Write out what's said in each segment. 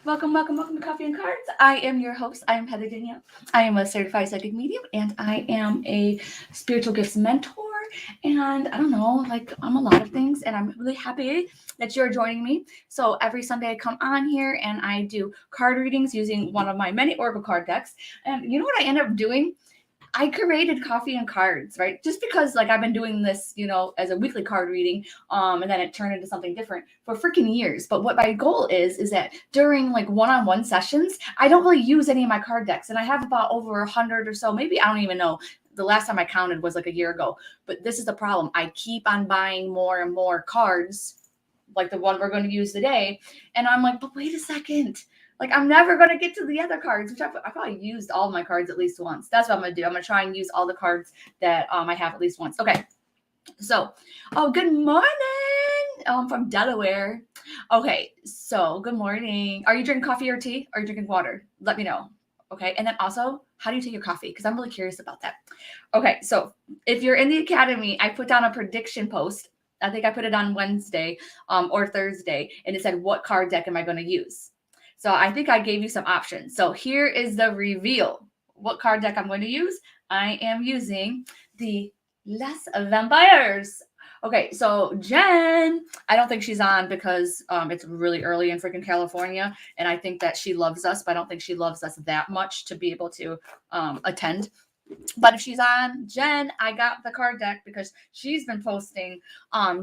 Welcome to Coffee and Cards. I am your host. I am Heather Danielle. I am a certified psychic medium and I am a spiritual gifts mentor. And I don't know, like I'm a lot of things, and I'm really happy that you're joining me. So every Sunday I come on here and I do card readings using one of my many Oracle card decks. And you know what I end up doing? I created coffee and cards, right? Just because like I've been doing this, as a weekly card reading, and then it turned into something different for freaking years. But what my goal is that during like one-on-one sessions, I don't really use any of my card decks, and I have about over 100 or so. Maybe I don't even know. The last time I counted was like a year ago. But this is the problem. I keep on buying more and more cards, like the one we're going to use today, and I'm like, but wait a second. Like I'm never gonna get to the other cards, which I probably used all my cards at least once. That's what I'm gonna do. I'm gonna try and use all the cards that I have at least once. Okay. So, good morning. I'm from Delaware. Okay, so good morning. Are you drinking coffee or tea? Are you drinking water? Let me know. Okay, and then also, how do you take your coffee? Because I'm really curious about that. Okay, so if you're in the academy, I put down a prediction post. I think I put it on Wednesday or Thursday, and it said, what card deck am I going to use? So I think I gave you some options. So here is the reveal. What card deck I'm going to use? I am using the Les Vampires. Okay, so Jen, I don't think she's on because it's really early in freaking California, and I think that she loves us, but I don't think she loves us that much to be able to attend. But if she's on, Jen, I got the card deck because she's been posting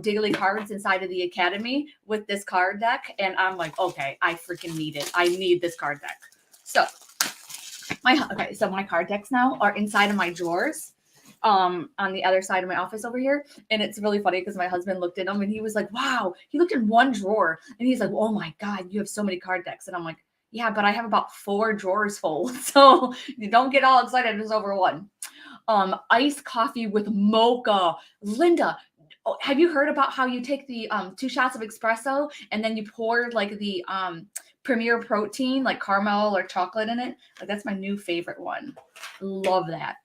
daily cards inside of the academy with this card deck. And I'm like, okay, I freaking need it. I need this card deck. So my card decks now are inside of my drawers on the other side of my office over here. And it's really funny because my husband looked at them and he was like, wow, he looked in one drawer and he's like, oh my God, you have so many card decks. And I'm like, yeah, but I have about 4 drawers full. So you don't get all excited. It's over one. Iced coffee with mocha. Linda, have you heard about how you take the 2 shots of espresso and then you pour like the Premier Protein, like caramel or chocolate in it? Like that's my new favorite one. Love that.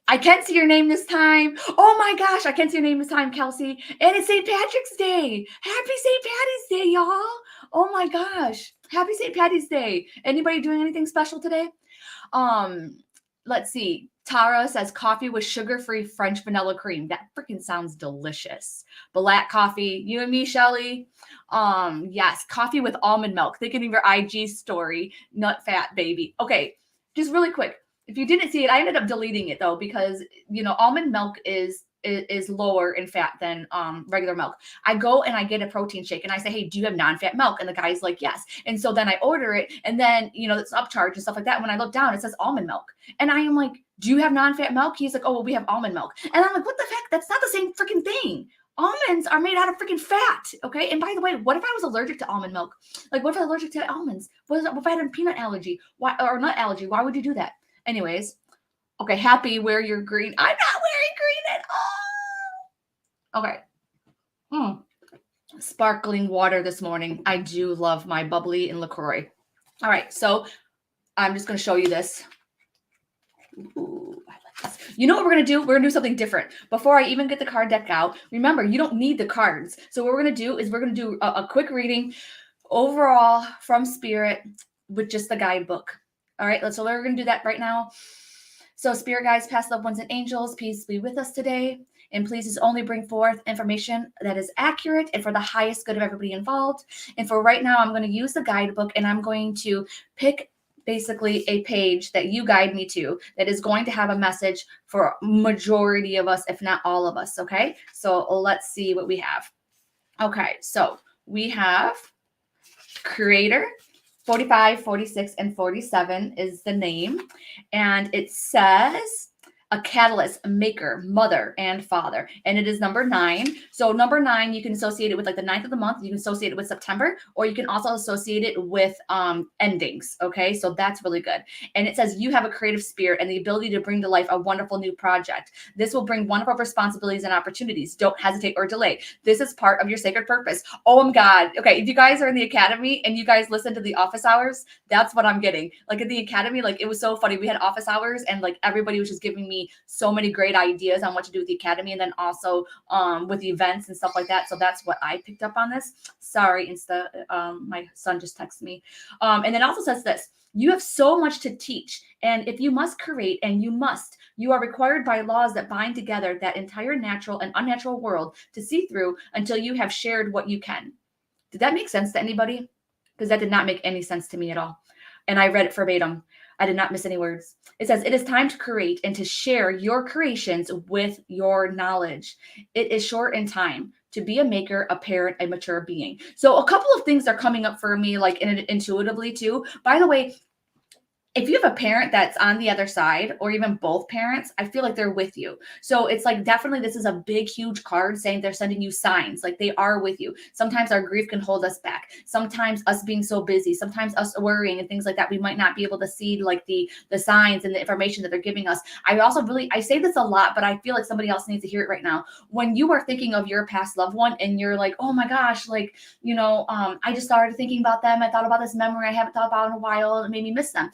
I can't see your name this time. Oh my gosh, I can't see your name this time, Kelsey. And it's St. Patrick's Day. Happy St. Patty's Day, y'all. Oh my gosh. Happy St. Patty's Day. Anybody doing anything special today? Let's see. Tara says coffee with sugar-free French vanilla cream. That freaking sounds delicious. Black coffee. You and me, Shelly. Yes, coffee with almond milk. Thinking of your IG story. Nut fat baby. Okay, just really quick. If you didn't see it, I ended up deleting it though because almond milk is lower in fat than regular milk. I go and I get a protein shake and I say, hey, do you have non-fat milk? And the guy's like, yes. And so then I order it and then it's upcharge and stuff like that. When I look down, it says almond milk. And I am like, do you have non-fat milk? He's like, oh, well, we have almond milk. And I'm like, what the heck? That's not the same freaking thing. Almonds are made out of freaking fat. Okay. And by the way, what if I was allergic to almond milk? Like, what if I was allergic to almonds? What if I had a peanut allergy? Why, or nut allergy? Why would you do that? Anyways, okay, happy wear your green. I'm not wearing green at all. Okay. Sparkling water this morning. I do love my bubbly and LaCroix. All right, so I'm just going to show you this. Ooh, I like this. You know what we're going to do? We're going to do something different. Before I even get the card deck out, remember, you don't need the cards. So what we're going to do is we're going to do a quick reading overall from Spirit with just the guidebook. All right, so we're going to do that right now. So Spirit guides, past loved ones, and angels, peace be with us today. And please just only bring forth information that is accurate and for the highest good of everybody involved. And for right now, I'm going to use the guidebook and I'm going to pick basically a page that you guide me to that is going to have a message for majority of us, if not all of us. Okay, so let's see what we have. Okay, so we have Creator. 45, 46, and 47 is the name. And it says a catalyst, a maker, mother, and father. And it is number 9. So number 9, you can associate it with like the 9th of the month. You can associate it with September, or you can also associate it with endings. Okay, so that's really good. And it says you have a creative spirit and the ability to bring to life a wonderful new project. This will bring wonderful responsibilities and opportunities. Don't hesitate or delay. This is part of your sacred purpose. Oh my God. Okay, if you guys are in the academy and you guys listen to the office hours, that's what I'm getting. Like at the academy, like it was so funny. We had office hours and like everybody was just giving me me so many great ideas on what to do with the academy, and then also with the events and stuff like that. So that's what I picked up on this. Sorry, Insta. My son just texted me. And then also says this: you have so much to teach, and if you must create, and you are required by laws that bind together that entire natural and unnatural world to see through until you have shared what you can. Did that make sense to anybody? Because that did not make any sense to me at all. And I read it verbatim. I did not miss any words. It says, it is time to create and to share your creations with your knowledge. It is short in time to be a maker, a parent, a mature being. So a couple of things are coming up for me, like intuitively too. By the way, if you have a parent that's on the other side, or even both parents, I feel like they're with you. So it's like, definitely this is a big, huge card saying they're sending you signs, like they are with you. Sometimes our grief can hold us back. Sometimes us being so busy, sometimes us worrying and things like that, we might not be able to see like the signs and the information that they're giving us. I say this a lot, but I feel like somebody else needs to hear it right now. When you are thinking of your past loved one and you're like, oh my gosh, like, I just started thinking about them. I thought about this memory I haven't thought about in a while. It made me miss them.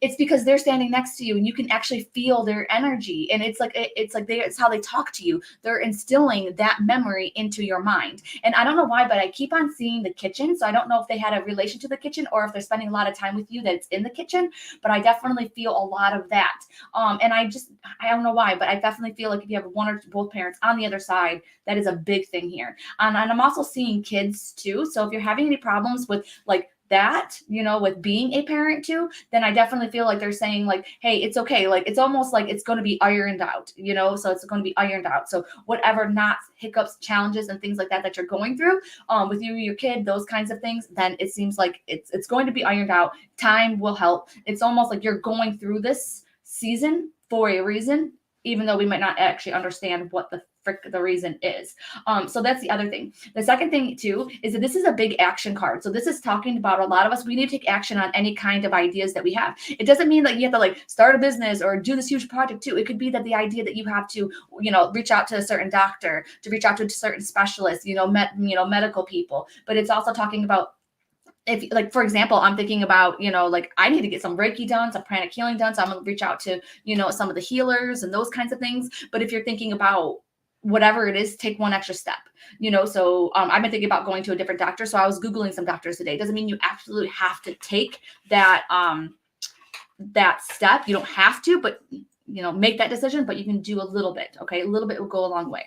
It's because they're standing next to you and you can actually feel their energy. And it's how they talk to you. They're instilling that memory into your mind. And I don't know why, but I keep on seeing the kitchen. So I don't know if they had a relation to the kitchen or if they're spending a lot of time with you that's in the kitchen, but I definitely feel a lot of that. And I don't know why, but I definitely feel like if you have one or both parents on the other side, that is a big thing here. And I'm also seeing kids too. So if you're having any problems with like that, with being a parent too, then I definitely feel like they're saying like, hey, it's okay. Like, it's almost like it's going to be ironed out, so it's going to be ironed out. So whatever knots, hiccups, challenges, and things like that you're going through with you and your kid, those kinds of things, then it seems like it's going to be ironed out. Time will help. It's almost like you're going through this season for a reason, even though we might not actually understand what the frick the reason is. So that's the other thing. The second thing too is that this is a big action card. So this is talking about a lot of us, we need to take action on any kind of ideas that we have. It doesn't mean that you have to like start a business or do this huge project too. It could be that the idea that you have to, reach out to a certain doctor, to reach out to a certain specialist, medical people. But it's also talking about, if like, for example, I'm thinking about, like I need to get some Reiki done, some pranic healing done. So I'm going to reach out to, some of the healers and those kinds of things. But if you're thinking about whatever it is, take one extra step, so I've been thinking about going to a different doctor. So I was Googling some doctors today. Doesn't mean you absolutely have to take that, that step. You don't have to, but make that decision, but you can do a little bit. Okay. A little bit will go a long way.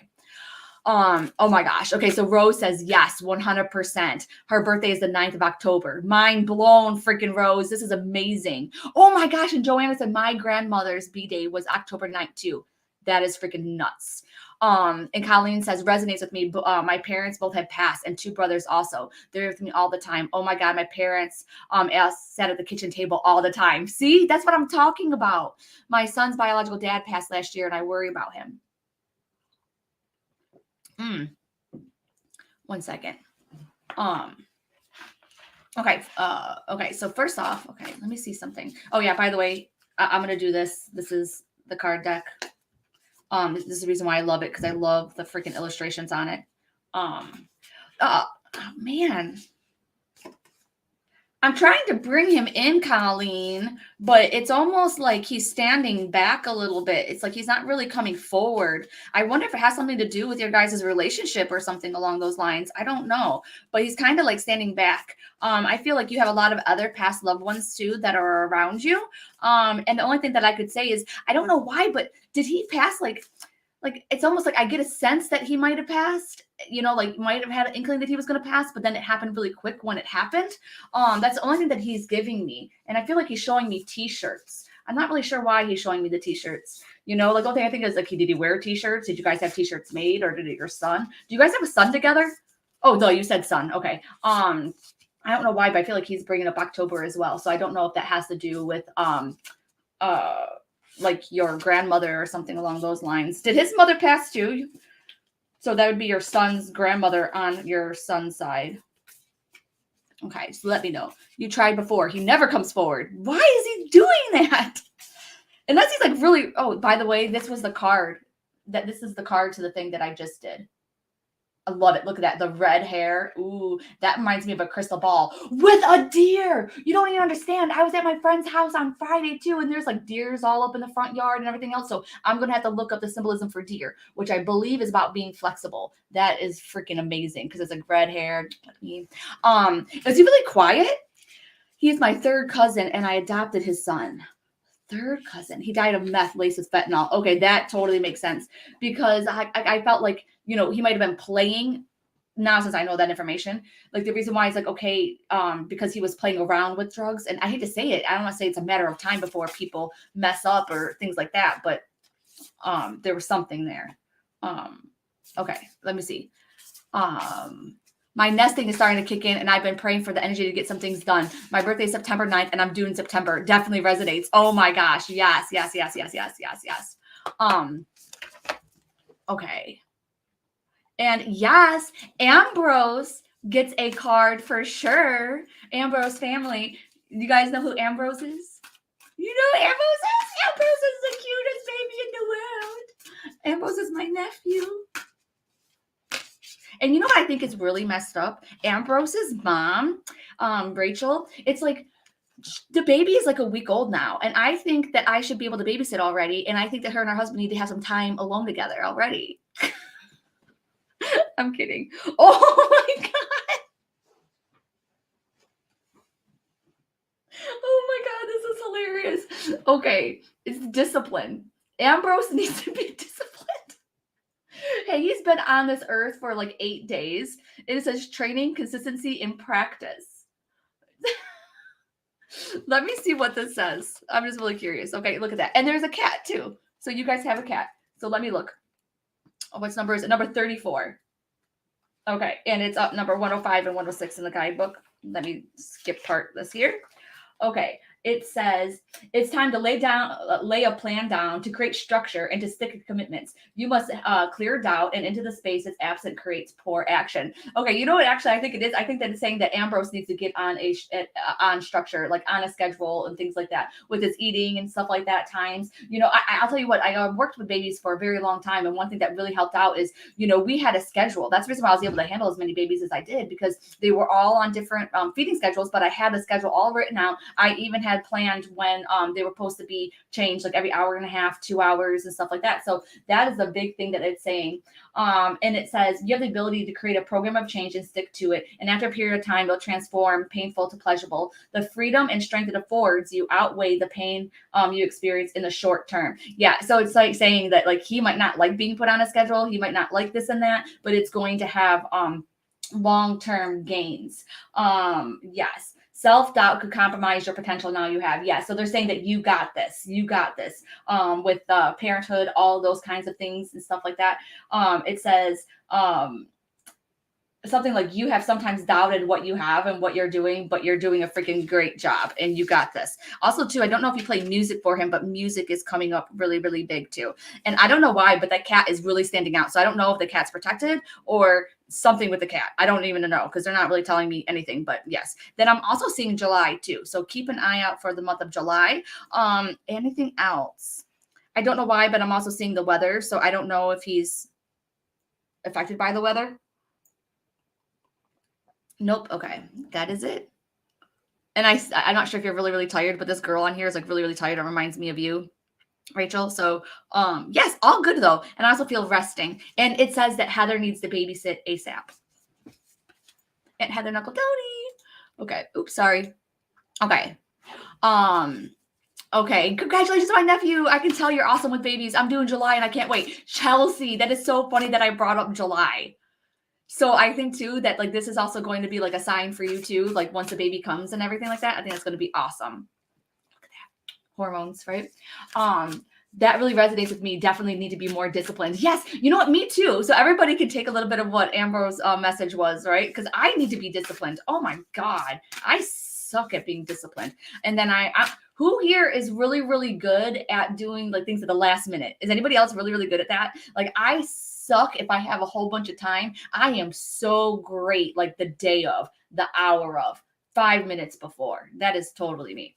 Oh my gosh. Okay. So Rose says yes, 100%. Her birthday is the 9th of October. Mind blown, freaking Rose. This is amazing. Oh my gosh. And Joanna said my grandmother's B-Day was October 9th too. That is freaking nuts. And Colleen says resonates with me. My parents both have passed, and two brothers also. They're with me all the time. Oh my God, my parents sat at the kitchen table all the time. See, that's what I'm talking about. My son's biological dad passed last year, and I worry about him. 1 second. Okay. Okay. So first off, okay, let me see something. Oh yeah, by the way, I'm going to do this. This is the card deck. This is the reason why I love it, because I love the freaking illustrations on it. Man. I'm trying to bring him in, Colleen, but it's almost like he's standing back a little bit. It's like he's not really coming forward. I wonder if it has something to do with your guys' relationship or something along those lines. I don't know, but he's kind of like standing back. I feel like you have a lot of other past loved ones too that are around you. And the only thing that I could say is, I don't know why, but did he pass like it's almost like I get a sense that he might have passed, like might have had an inkling that he was going to pass, but then it happened really quick when it happened. That's the only thing that he's giving me. And I feel like he's showing me t-shirts. I'm not really sure why he's showing me the t-shirts. Like the only thing I think is like, did he wear t-shirts? Did you guys have t-shirts made, or did it your son? Do you guys have a son together? Oh, no, you said son. Okay. I don't know why, but I feel like he's bringing up October as well. So I don't know if that has to do with, like your grandmother or something along those lines. Did his mother pass too? So that would be your son's grandmother on your son's side. Okay, so let me know. You tried before. He never comes forward. Why is he doing that? Unless he's like really, oh, by the way, this was the card. This is the card to the thing that I just did. I love it. Look at that. The red hair. Ooh, that reminds me of a crystal ball with a deer. You don't even understand. I was at my friend's house on Friday too, and there's like deers all up in the front yard and everything else. So I'm going to have to look up the symbolism for deer, which I believe is about being flexible. That is freaking amazing because it's like red hair. Is he really quiet? He's my third cousin and I adopted his son. Third cousin. He died of meth laced with fentanyl. Okay, that totally makes sense because I felt like, you know, he might have been playing now since I know that information. Like the reason why it's like, okay, because he was playing around with drugs. And I hate to say it. I don't want to say it's a matter of time before people mess up or things like that. But there was something there. Okay, let me see. My nesting is starting to kick in and I've been praying for the energy to get some things done. My birthday is September 9th and I'm due in September. Definitely resonates. Oh my gosh. Yes. Okay. And yes, Ambrose gets a card for sure. Ambrose family. You guys know who Ambrose is? You know who Ambrose is? Ambrose is the cutest baby in the world. Ambrose is my nephew. And you know what I think is really messed up? Ambrose's mom, Rachel, it's like the baby is like a week old now. And I think that I should be able to babysit already. And I think that her and her husband need to have some time alone together already. I'm kidding. Oh my God. Oh my God, this is hilarious. Okay, it's discipline. Ambrose needs to be disciplined. Hey, he's been on this earth for like 8 days. It says training, consistency, and practice. Let me see what this says. I'm just really curious. Okay, look at that. And there's a cat too. So you guys have a cat. So let me look. Oh, what number is it? Number 34. Okay, and it's up number 105 and 106 in the guidebook. Let me skip part this here. Okay, it says it's time to lay a plan down to create structure and to stick to commitments. You must clear doubt and into the space that's absent creates poor action. Okay, you know what? Actually, I think it is. I think that it's saying that Ambrose needs to get on on structure, like on a schedule and things like that with his eating and stuff like that. Times, you know, I'll tell you what. I worked with babies for a very long time, and one thing that really helped out is, you know, we had a schedule. That's the reason why I was able to handle as many babies as I did because they were all on different feeding schedules, but I had a schedule all written out. I even had planned when they were supposed to be changed, like every hour and a half, 2 hours and stuff like that. So that is a big thing that it's saying. And it says you have the ability to create a program of change and stick to it. And after a period of time, it'll transform painful to pleasurable. The freedom and strength it affords you outweigh the pain you experience in the short term. Yeah. So it's like saying that like he might not like being put on a schedule. He might not like this and that, but it's going to have long-term gains. Yes. Self-doubt could compromise your potential now you have. Yeah. So they're saying that you got this. You got this. With parenthood, all those kinds of things and stuff like that. It says something like you have sometimes doubted what you have and what you're doing, but you're doing a freaking great job and you got this. Also, too, I don't know if you play music for him, but music is coming up really, really big too. And I don't know why, but that cat is really standing out. So I don't know if the cat's protected or something with the cat. I don't even know because they're not really telling me anything, but yes. Then I'm also seeing July too. So keep an eye out for the month of July. Anything else? I don't know why, but I'm also seeing the weather. So I don't know if he's affected by the weather. Nope. Okay. That is it. And I'm not sure if you're really, really tired, but this girl on here is like really, really tired. It reminds me of you, Rachel. So, yes, all good though. And I also feel resting. And it says that Heather needs to babysit ASAP. And Heather Knuckle Tony. Okay. Oops. Sorry. Okay. Okay. Congratulations, my nephew. I can tell you're awesome with babies. I'm doing July and I can't wait. Chelsea. That is so funny that I brought up July. So I think too that like this is also going to be like a sign for you too. Like once the baby comes and everything like that, I think that's going to be awesome. Look at that. Hormones, right? That really resonates with me. Definitely need to be more disciplined. Yes, you know what? Me too. So everybody can take a little bit of what Ambrose's message was, right? Because I need to be disciplined. Oh my God, I suck at being disciplined. And then who here is really, really good at doing like things at the last minute? Is anybody else really, really good at that? Like I suck if I have a whole bunch of time. I am so great like the day of, the hour of, 5 minutes before. That is totally me.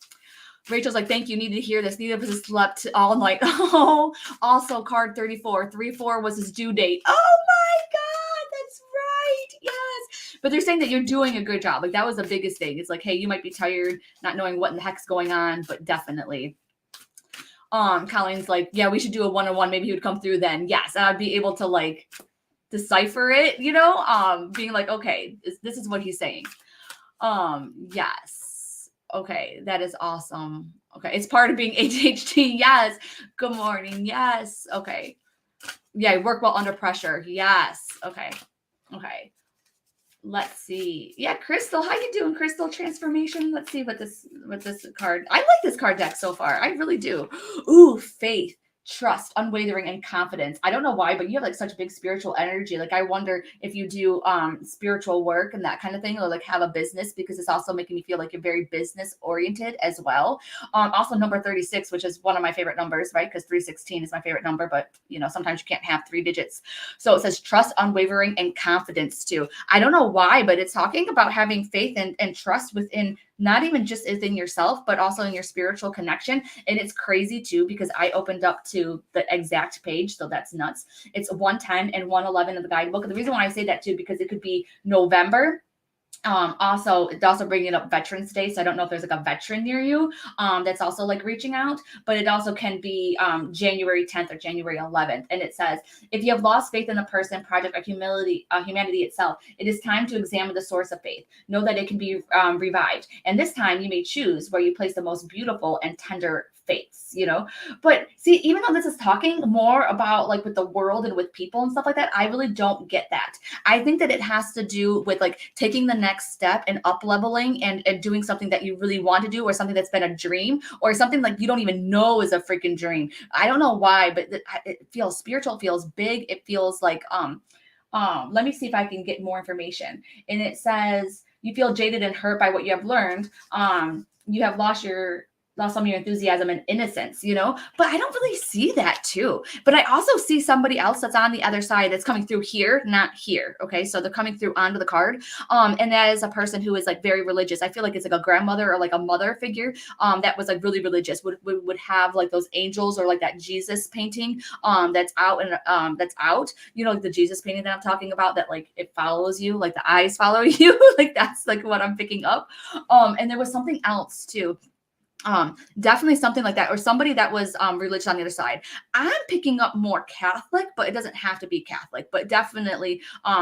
Rachel's like, thank you. Needed to hear this. Neither of us slept all night. Oh, also card 34. 3/4 was his due date. Oh my God, that's Yes. But they're saying that you're doing a good job. Like that was the biggest thing. It's like, hey, you might be tired, not knowing what in the heck's going on, but definitely. Colleen's like, yeah, we should do a one-on-one. Maybe he would come through then. Yes. And I'd be able to like decipher it, you know, being like, okay, this is what he's saying. Yes. Okay. That is awesome. Okay. It's part of being ADHD. Yes. Good morning. Yes. Okay. Yeah. Work well under pressure. Yes. Okay. Okay. Let's see. Yeah, Crystal, how you doing, Crystal? Transformation. Let's see what this card. I like this card deck so far. I really do. Ooh, faith, trust, unwavering, and confidence. I don't know why, but you have like such big spiritual energy. Like I wonder if you do spiritual work and that kind of thing, or like have a business, because it's also making me feel like you're very business oriented as well. Also number 36, which is one of my favorite numbers, right? Because 316 is my favorite number, but you know, sometimes you can't have 3 digits. So it says trust, unwavering, and confidence too. I don't know why, but it's talking about having faith and trust within, not even just within yourself, but also in your spiritual connection. And it's crazy too, because I opened up to the exact page. So that's nuts. It's 110 and 111 of the guidebook. And the reason why I say that too, because it could be November. Also, it's also bringing up Veterans Day. So I don't know if there's like a veteran near you that's also like reaching out, but it also can be January 10th or January 11th. And it says, if you have lost faith in the person, project, or humanity itself, it is time to examine the source of faith. Know that it can be revived. And this time you may choose where you place the most beautiful and tender faiths, you know. But see, even though this is talking more about like with the world and with people and stuff like that, I really don't get that. I think that it has to do with like taking the next step and up leveling and doing something that you really want to do, or something that's been a dream, or something like you don't even know is a freaking dream. I don't know why, but it feels spiritual, it feels big. It feels like, let me see if I can get more information. And it says, you feel jaded and hurt by what you have learned. You have lost some of your enthusiasm and innocence, you know, but I don't really see that too. But I also see somebody else that's on the other side that's coming through here, not here. Okay. So they're coming through onto the card. And that is a person who is like very religious. I feel like it's like a grandmother or like a mother figure that was like really religious, would have like those angels or like that Jesus painting that's out and that's out, you know, like the Jesus painting that I'm talking about, that like it follows you, like the eyes follow you. Like that's like what I'm picking up. And there was something else too. Definitely something like that, or somebody that was religious on the other side. I'm picking up more Catholic, but it doesn't have to be Catholic, but definitely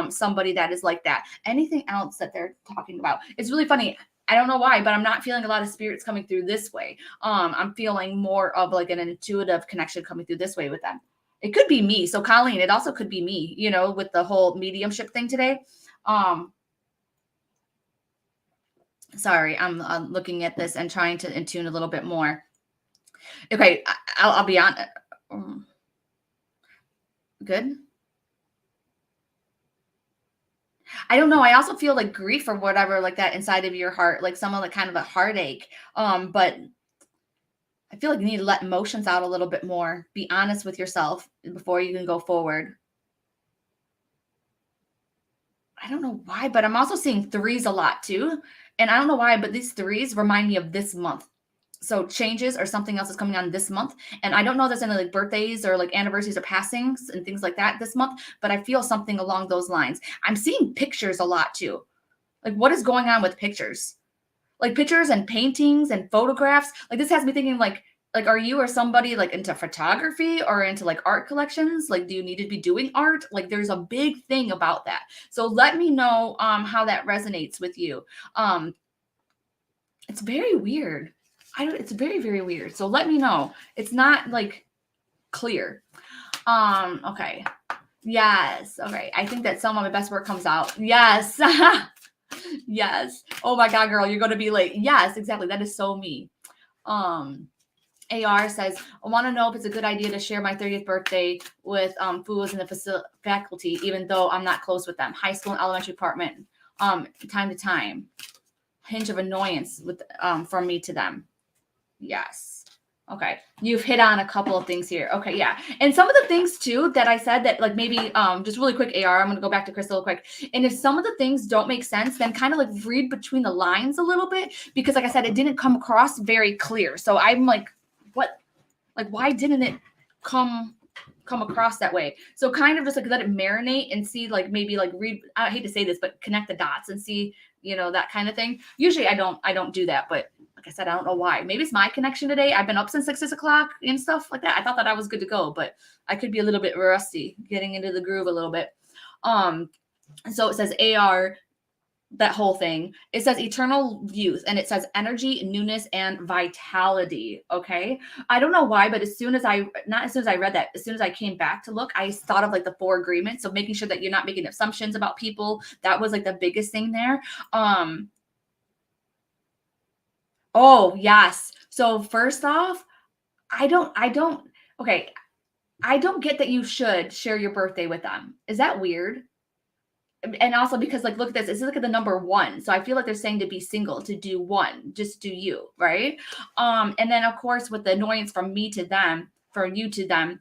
somebody that is like that. Anything else that they're talking about? It's really funny. I don't know why, but I'm not feeling a lot of spirits coming through this way. I'm feeling more of like an intuitive connection coming through this way with them. It could be me. So Colleen, it also could be me, you know, with the whole mediumship thing today. Sorry, I'm looking at this and trying to intune a little bit more. Okay, I'll be on. Good. I don't know. I also feel like grief or whatever like that inside of your heart, like some of the kind of a heartache. But I feel like you need to let emotions out a little bit more. Be honest with yourself before you can go forward. I don't know why, but I'm also seeing 3s a lot too. And I don't know why, but these 3s remind me of this month. So changes or something else is coming on this month. And I don't know if there's any like birthdays or like anniversaries or passings and things like that this month, but I feel something along those lines. I'm seeing pictures a lot too. Like what is going on with pictures? Like pictures and paintings and photographs. Like this has me thinking like, are you or somebody like into photography or into like art collections? Like, do you need to be doing art? Like there's a big thing about that. So let me know how that resonates with you. It's very weird. It's very, very weird. So let me know. It's not like clear. Okay. Yes. Okay. I think that some of my best work comes out. Yes. Yes. Oh my God, girl, you're going to be late. Yes, exactly. That is so me. AR says, I want to know if it's a good idea to share my 30th birthday with who was in the faculty, even though I'm not close with them. High school and elementary department, time to time. Hinge of annoyance with from me to them. Yes. Okay. You've hit on a couple of things here. Okay. Yeah. And some of the things too that I said that like maybe just really quick AR, I'm going to go back to Crystal real quick. And if some of the things don't make sense, then kind of like read between the lines a little bit, because like I said, it didn't come across very clear. So I'm like, what, like, why didn't it come come across that way. So kind of just like let it marinate and see, like maybe like read, I hate to say this, but connect the dots and see, that kind of thing. Usually I don't do that, but like I said, I don't know why. Maybe it's my connection today. I've been up since 6 o'clock and stuff like that. I thought that I was good to go, but I could be a little bit rusty getting into the groove a little bit. So it says AR, that whole thing. It says eternal youth, and it says energy, newness, and vitality. Okay. I don't know why, but not as soon as I read that, as soon as I came back to look, I thought of like the 4 agreements. So making sure that you're not making assumptions about people. That was like the biggest thing there. Oh, yes. So first off, okay. I don't get that you should share your birthday with them. Is that weird? And also because like, look at this, this is like the number 1. So I feel like they're saying to be single, to do one, just do you, right? And then of course with the annoyance from me to them, from you to them,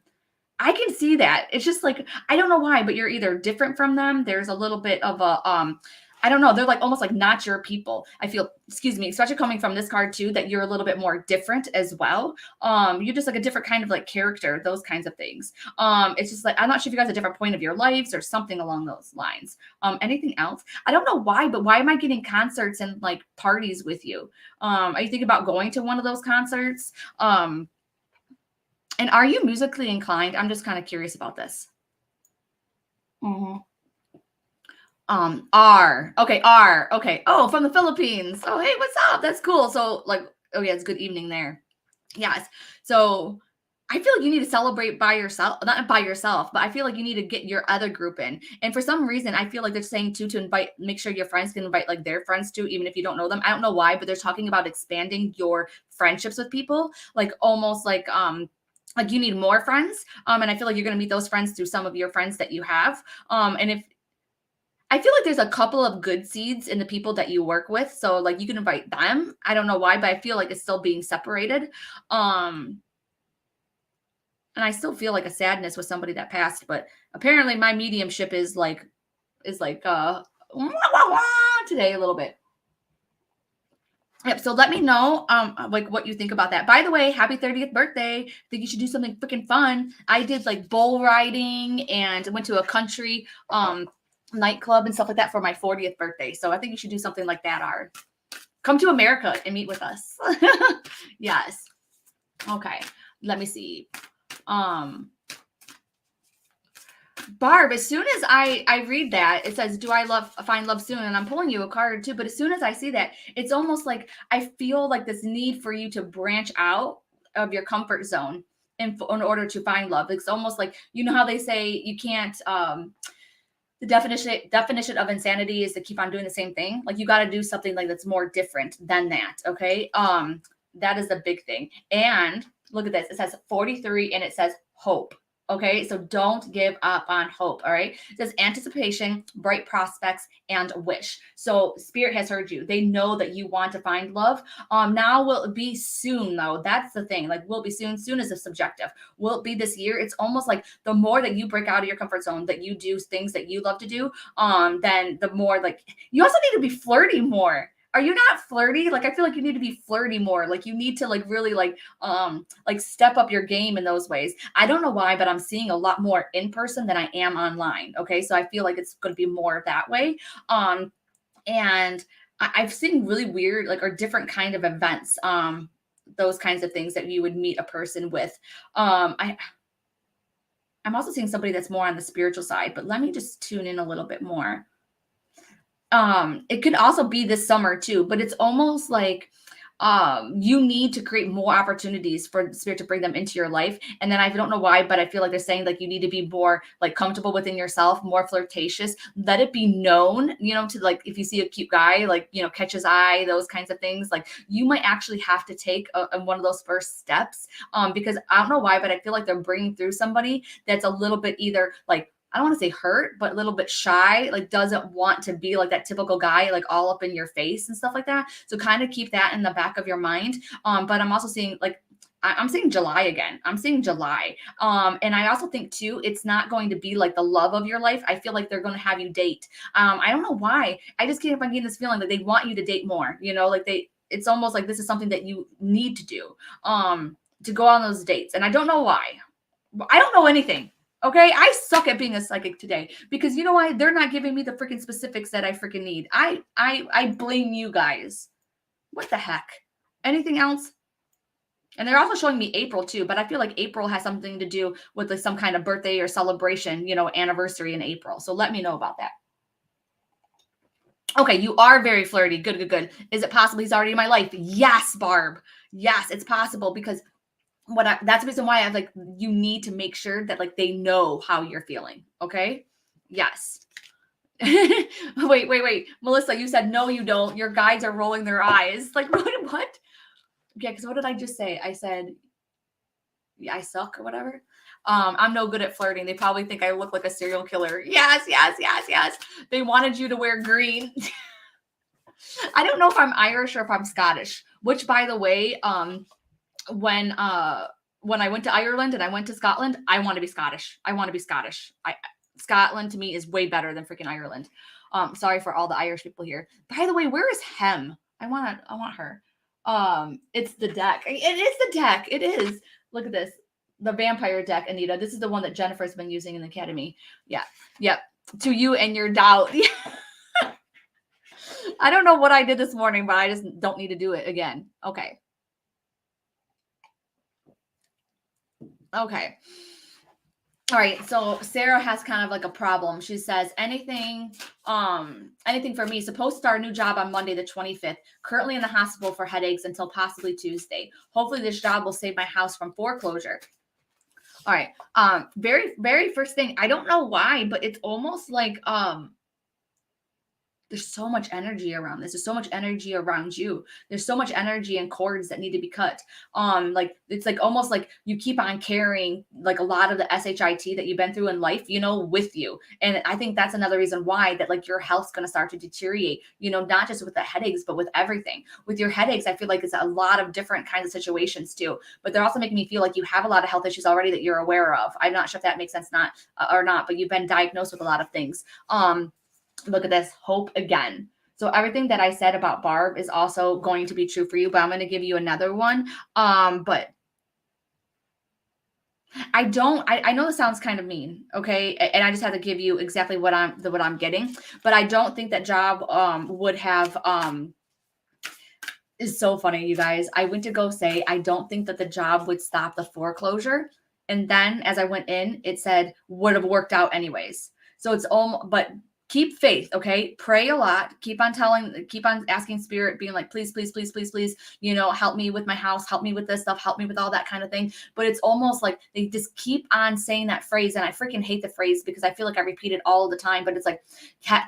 I can see that. It's just like, I don't know why, but you're either different from them. There's a little bit of a, I don't know. They're like almost like not your people. I feel, excuse me, especially coming from this card too, that you're a little bit more different as well. You're just like a different kind of like character, those kinds of things. It's just like, I'm not sure if you guys have a different point of your lives or something along those lines. Anything else? I don't know why, but why am I getting concerts and like parties with you? Are you thinking about going to one of those concerts? And are you musically inclined? I'm just kind of curious about this. Mm-hmm. R. Okay, R. Okay. Oh, from the Philippines. Oh, hey, what's up? That's cool. So, like, oh yeah, it's good evening there. Yes. So I feel like you need to celebrate by yourself, not by yourself, but I feel like you need to get your other group in. And for some reason, I feel like they're saying too to invite, make sure your friends can invite like their friends too, even if you don't know them. I don't know why, but they're talking about expanding your friendships with people, like almost like you need more friends. And I feel like you're going to meet those friends through some of your friends that you have. And if I feel like there's a couple of good seeds in the people that you work with. So like you can invite them. I don't know why, but I feel like it's still being separated. And I still feel like a sadness with somebody that passed, but apparently my mediumship is like wah, wah, wah, today a little bit. Yep. So let me know like what you think about that. By the way, happy 30th birthday. I think you should do something freaking fun. I did like bull riding and went to a country nightclub and stuff like that for my 40th birthday. So I think you should do something like that, Art. Come to America and meet with us. Yes. Okay. Let me see. Barb, as soon as I read that, it says, do I find love soon? And I'm pulling you a card too. But as soon as I see that, it's almost like I feel like this need for you to branch out of your comfort zone in order to find love. It's almost like, you know how they say you can't, the definition of insanity is to keep on doing the same thing. Like you got to do something like that's more different than that. Okay. That is the big thing. And look at this. It says 43 and it says hope. Okay. So don't give up on hope. All right. It says anticipation, bright prospects, and wish. So spirit has heard you. They know that you want to find love. Now will it be soon though? That's the thing. Like will it be soon? Soon is a subjective. Will it be this year? It's almost like the more that you break out of your comfort zone, that you do things that you love to do, then the more like you also need to be flirty more. Are you not flirty? Like, I feel like you need to be flirty more. Like you need to like really like step up your game in those ways. I don't know why, but I'm seeing a lot more in person than I am online. Okay. So I feel like it's going to be more that way. And I've seen really weird, like, or different kind of events. Those kinds of things that you would meet a person with. I'm also seeing somebody that's more on the spiritual side, but let me just tune in a little bit more. It could also be this summer too, but it's almost like you need to create more opportunities for the spirit to bring them into your life. And then I don't know why, but I feel like they're saying like you need to be more like comfortable within yourself, more flirtatious. Let it be known, to like if you see a cute guy, like catch his eye, those kinds of things. Like you might actually have to take one of those first steps, because I don't know why, but I feel like they're bringing through somebody that's a little bit either like, I don't want to say hurt, but a little bit shy, like doesn't want to be like that typical guy, like all up in your face and stuff like that. So kind of keep that in the back of your mind. But I'm also seeing like, I'm seeing July again. I'm seeing July. And I also think too, it's not going to be like the love of your life. I feel like they're going to have you date. I don't know why. I just keep on getting this feeling that they want you to date more, like it's almost like this is something that you need to do, to go on those dates. And I don't know why. I don't know anything. Okay, I suck at being a psychic today because you know why? They're not giving me the freaking specifics that I freaking need. I blame you guys. What the heck? Anything else? And they're also showing me April too, but I feel like April has something to do with like some kind of birthday or celebration, anniversary in April. So let me know about that. Okay, you are very flirty. Good, good, good. Is it possible he's already in my life? Yes, Barb. Yes, it's possible because that's the reason why I like you need to make sure that like they know how you're feeling. Okay. Yes. wait. Melissa, you said no, you don't. Your guides are rolling their eyes. Like what? Yeah, because what did I just say? I said I suck or whatever. I'm no good at flirting. They probably think I look like a serial killer. Yes. They wanted you to wear green. I don't know if I'm Irish or if I'm Scottish, which by the way, when I went to Ireland and I went to Scotland, I want to be Scottish. Scotland to me is way better than freaking Ireland. Sorry for all the Irish people here. By the way, where is Hem? I want her. It's the deck. It is the deck. It is. Look at this. The vampire deck, Anita. This is the one that Jennifer's been using in the academy. Yeah. Yep. To you and your doubt. I don't know what I did this morning, but I just don't need to do it again. Okay. Okay. All right. So Sarah has kind of like a problem. She says, anything for me. Supposed to start a new job on Monday, the 25th. Currently in the hospital for headaches until possibly Tuesday. Hopefully this job will save my house from foreclosure. All right. Very, very first thing. I don't know why, but it's almost like there's so much energy around this. There's so much energy around you. There's so much energy and cords that need to be cut. Like it's like almost like you keep on carrying like a lot of the SHIT that you've been through in life, with you. And I think that's another reason why that like your health's going to start to deteriorate, not just with the headaches, but with everything. With your headaches, I feel like it's a lot of different kinds of situations too. But they're also making me feel like you have a lot of health issues already that you're aware of. I'm not sure if that makes sense or not, but you've been diagnosed with a lot of things. Look at this, hope again. So everything that I said about Barb is also going to be true for you, but I'm going to give you another one. But I know this sounds kind of mean, okay? And I just have to give you exactly what I'm getting, but I don't think that job would have is so funny, you guys. I went to go say I don't think that the job would stop the foreclosure. And then as I went in, it said would have worked out anyways. So it's almost, but keep faith, okay? Pray a lot. Keep on asking spirit, being like, please, help me with my house, help me with this stuff, help me with all that kind of thing. But it's almost like they just keep on saying that phrase. And I freaking hate the phrase because I feel like I repeat it all the time, but it's like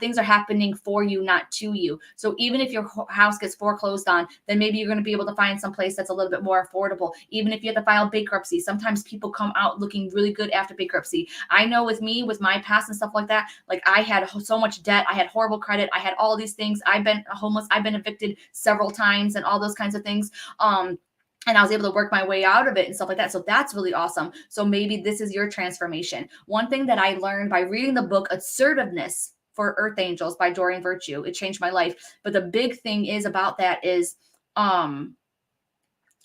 things are happening for you, not to you. So even if your house gets foreclosed on, then maybe you're going to be able to find some place that's a little bit more affordable. Even if you have to file bankruptcy, sometimes people come out looking really good after bankruptcy. I know with me, with my past and stuff like that, like I had so much debt. I had horrible credit. I had all these things. I've been homeless. I've been evicted several times and all those kinds of things. And I was able to work my way out of it and stuff like that. So that's really awesome. So maybe this is your transformation. One thing that I learned by reading the book Assertiveness for Earth Angels by Doreen Virtue, it changed my life. But the big thing is about that is,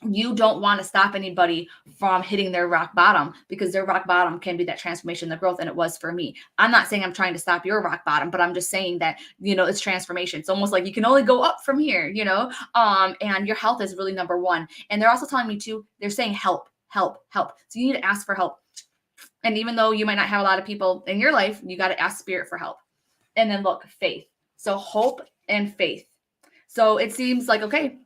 you don't want to stop anybody from hitting their rock bottom because their rock bottom can be that transformation, the growth. And it was for me. I'm not saying I'm trying to stop your rock bottom, but I'm just saying that, it's transformation. It's almost like you can only go up from here, and your health is really number one. And they're also telling me too, they're saying help. So you need to ask for help. And even though you might not have a lot of people in your life, you got to ask spirit for help. And then look, faith. So hope and faith. So it seems like, okay,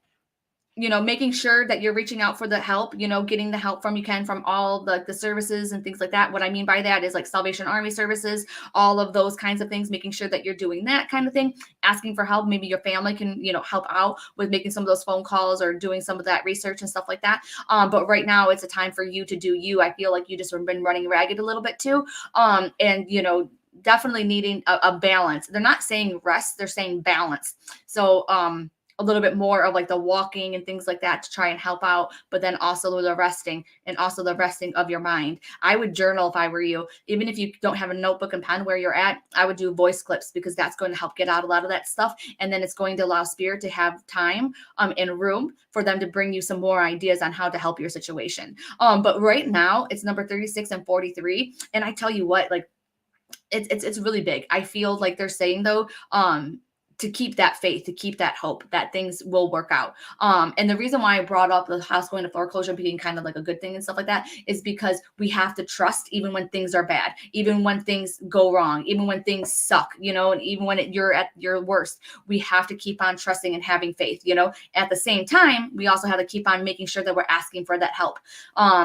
making sure that you're reaching out for the help, getting the help from all the services and things like that. What I mean by that is like Salvation Army services, all of those kinds of things, making sure that you're doing that kind of thing, asking for help. Maybe your family can, help out with making some of those phone calls or doing some of that research and stuff like that. But right now it's a time for you to do you. I feel like you just have been running ragged a little bit too. And, definitely needing a balance. They're not saying rest, they're saying balance. So, a little bit more of like the walking and things like that to try and help out, but then also the resting and also the resting of your mind. I would journal if I were you. Even if you don't have a notebook and pen where you're at, I would do voice clips because that's going to help get out a lot of that stuff. And then it's going to allow spirit to have time and room for them to bring you some more ideas on how to help your situation. But right now it's number 36 and 43. And I tell you what, like it's really big. I feel like they're saying though, to keep that faith, to keep that hope that things will work out. And the reason why I brought up the house going to foreclosure being kind of like a good thing and stuff like that is because we have to trust even when things are bad, even when things go wrong, even when things suck, you know, and even when you're at your worst, we have to keep on trusting and having faith, you know. At the same time, we also have to keep on making sure that we're asking for that help,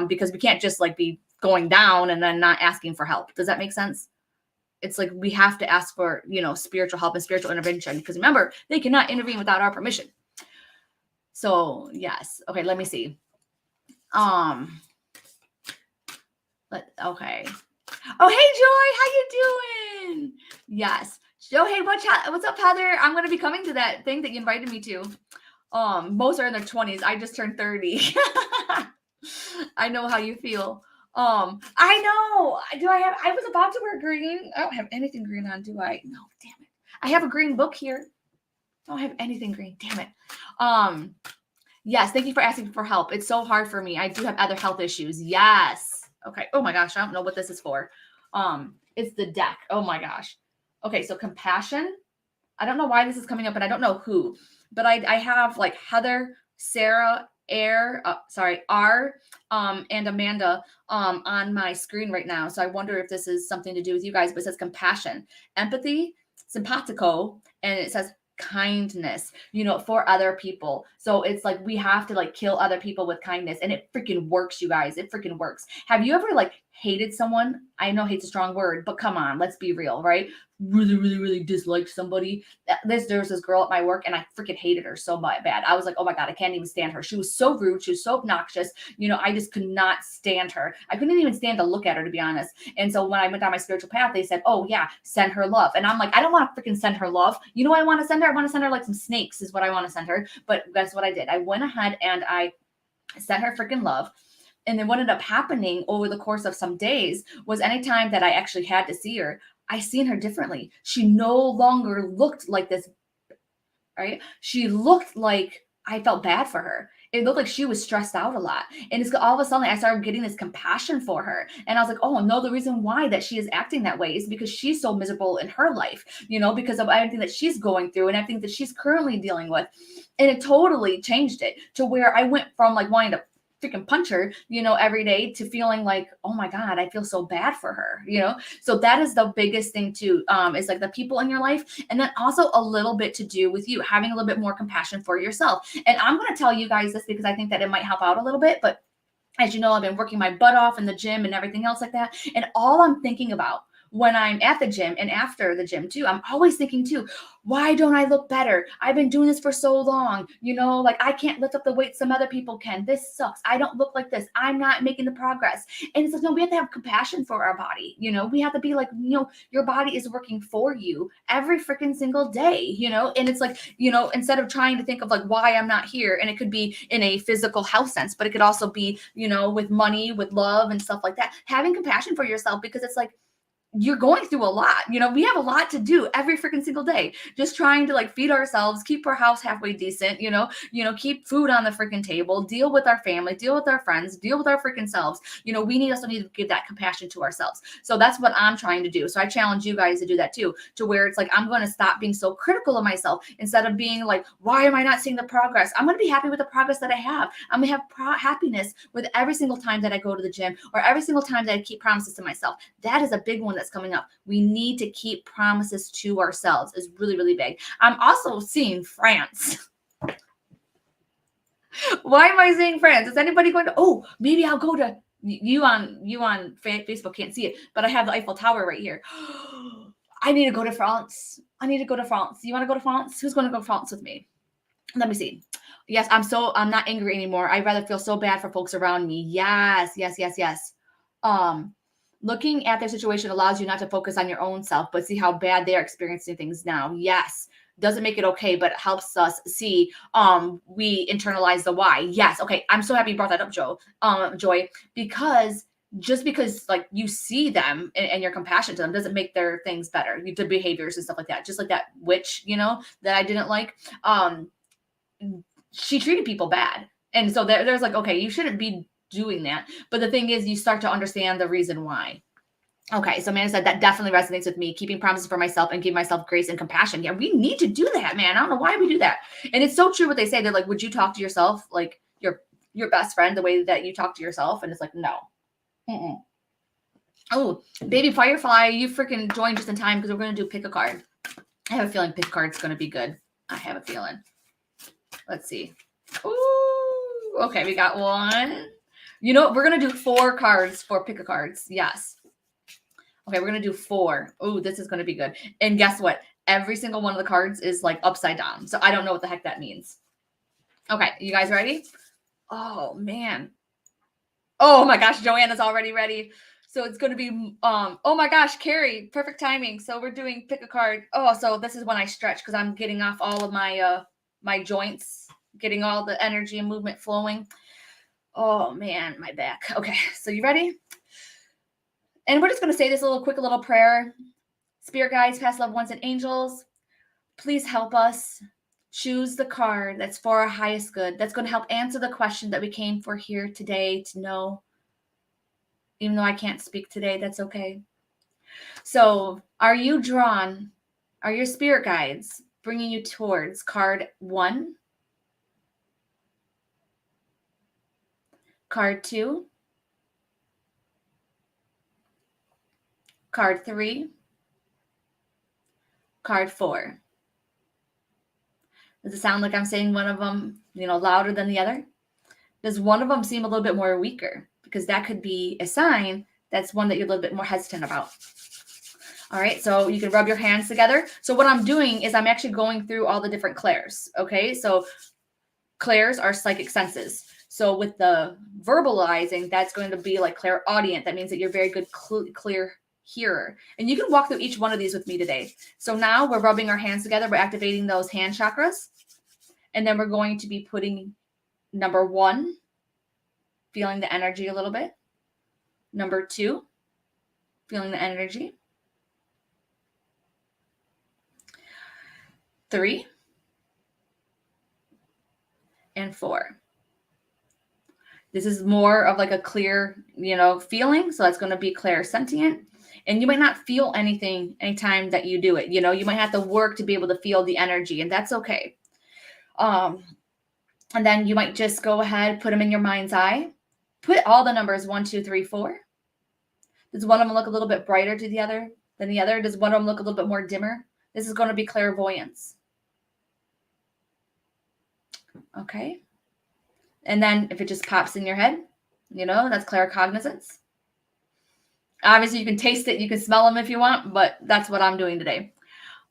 because we can't just like be going down and then not asking for help. Does that make sense? It's like we have to ask for, you know, spiritual help and spiritual intervention because remember, they cannot intervene without our permission. So yes. Okay, let me see. Okay. Oh, hey Joy, how you doing? Yes. Oh, hey, what's up, Heather? I'm gonna be coming to that thing that you invited me to. Most are in their 20s. I just turned 30. I know how you feel. I know. I was about to wear green. I don't have anything green on, do I? No, damn it. I have a green book here. I don't have anything green. Damn it. Yes, thank you for asking for help. It's so hard for me. I do have other health issues. Yes. Okay. Oh my gosh, I don't know what this is for. It's the deck. Oh my gosh. Okay, so compassion. I don't know why this is coming up, and I don't know who, but I have like Heather, Sarah, R, and Amanda on my screen right now. So I wonder if this is something to do with you guys, but it says compassion, empathy, simpatico, and it says kindness, you know, for other people. So it's like we have to like kill other people with kindness, and it freaking works, you guys. It freaking works. Have you ever like hated someone? I know hate's a strong word, but come on, let's be real, right? Really disliked somebody. There was this girl at my work and I freaking hated her so bad. I was like, oh my God, I can't even stand her. She was so rude. She was so obnoxious. You know, I just could not stand her. I couldn't even stand to look at her, to be honest. And so when I went down my spiritual path, they said, oh yeah, send her love. And I'm like, I don't want to freaking send her love. You know what I want to send her? I want to send her like some snakes is what I want to send her. But guess what I did? I went ahead and I sent her freaking love. And then what ended up happening over the course of some days was anytime that I actually had to see her, I seen her differently. She no longer looked like this, right? She looked like I felt bad for her. It looked like she was stressed out a lot. And it's all of a sudden I started getting this compassion for her. And I was like, oh no, the reason why that she is acting that way is because she's so miserable in her life, you know, because of everything that she's going through and everything that she's currently dealing with. And it totally changed it to where I went from like wanting to freaking punch her, you know, every day to feeling like, oh my God, I feel so bad for her, you know? So that is the biggest thing too, is like the people in your life. And then also a little bit to do with you having a little bit more compassion for yourself. And I'm going to tell you guys this because I think that it might help out a little bit, but as you know, I've been working my butt off in the gym and everything else like that. And all I'm thinking about when I'm at the gym and after the gym too, I'm always thinking too, why don't I look better? I've been doing this for so long, you know, like I can't lift up the weight some other people can. This sucks. I don't look like this. I'm not making the progress. And it's like, no, we have to have compassion for our body. You know, we have to be like, you know, your body is working for you every freaking single day, you know? And it's like, you know, instead of trying to think of like why I'm not here, and it could be in a physical health sense, but it could also be, you know, with money, with love and stuff like that, having compassion for yourself, because it's like, you're going through a lot. You know, we have a lot to do every freaking single day, just trying to like feed ourselves, keep our house halfway decent, you know, keep food on the freaking table, deal with our family, deal with our friends, deal with our freaking selves. You know, we also need to give that compassion to ourselves. So that's what I'm trying to do. So I challenge you guys to do that too, to where it's like, I'm going to stop being so critical of myself instead of being like, why am I not seeing the progress? I'm going to be happy with the progress that I have. I'm going to have happiness with every single time that I go to the gym or every single time that I keep promises to myself. That is a big one that's coming up. We need to keep promises to ourselves is really, really big. I'm also seeing France. Why am I saying France? Is anybody going to, oh, maybe I'll go to you on Facebook can't see it, but I have the Eiffel Tower right here. I need to go to France. I need to go to France. You want to go to France? Who's going to go to France with me? Let me see. Yes, I'm not angry anymore. I rather feel so bad for folks around me. Yes. Looking at their situation allows you not to focus on your own self, but see how bad they're experiencing things now. Yes. doesn't make it okay, but it helps us see, we internalize the why. Yes. Okay. I'm so happy you brought that up, Joy, because just because like you see them and you're compassionate to them doesn't make their things better. The behaviors and stuff like that. Just like that witch, that I didn't like. She treated people bad. And so there's like, okay, you shouldn't be doing that. But the thing is, you start to understand the reason why. Okay, so Amanda said that definitely resonates with me. Keeping promises for myself and giving myself grace and compassion. Yeah, we need to do that, man. I don't know why we do that. And it's so true what they say. They're like, would you talk to yourself like your best friend the way that you talk to yourself? And it's like, no. Mm-mm. Oh, baby Firefly, you freaking joined just in time because we're going to do pick a card. I have a feeling pick a card's going to be good. I have a feeling. Let's see. Ooh, okay, we got one. We're going to do 4 cards for pick a cards. Yes. Okay, we're going to do 4. Ooh, this is going to be good. And guess what? Every single one of the cards is like upside down. So I don't know what the heck that means. Okay, you guys ready? Oh, man. Oh my gosh, Joanna's already ready. So it's going to be, oh my gosh, Carrie, perfect timing. So we're doing pick a card. Oh, so this is when I stretch because I'm getting off all of my, my joints, getting all the energy and movement flowing. Oh man, my back. Okay, so you ready? And we're just going to say this quick little prayer. Spirit guides, past loved ones, and angels, please help us choose the card that's for our highest good. That's going to help answer the question that we came for here today to know. Even though I can't speak today, that's okay. So are you drawn? Are your spirit guides bringing you towards card 1? Card 2? Card 3? Card 4? Does it sound like I'm saying one of them, louder than the other? Does one of them seem a little bit more weaker? Because that could be a sign that's one that you're a little bit more hesitant about. All right, so you can rub your hands together. So what I'm doing is I'm actually going through all the different clairs, okay? So clairs are psychic senses. So with the verbalizing, that's going to be like clairaudient. That means that you're very good, clear hearer. And you can walk through each one of these with me today. So now we're rubbing our hands together. We're activating those hand chakras. And then we're going to be putting number 1, feeling the energy a little bit. Number 2, feeling the energy. 3 and 4. This is more of like a clear, feeling. So that's going to be clairsentient. And you might not feel anything anytime that you do it. You might have to work to be able to feel the energy, and that's okay. And then you might just go ahead, put them in your mind's eye. Put all the numbers 1, 2, 3, 4. Does one of them look a little bit brighter than the other? Does one of them look a little bit more dimmer? This is going to be clairvoyance. Okay. And then if it just pops in your head, that's claircognizance. Obviously, you can taste it. You can smell them if you want, but that's what I'm doing today.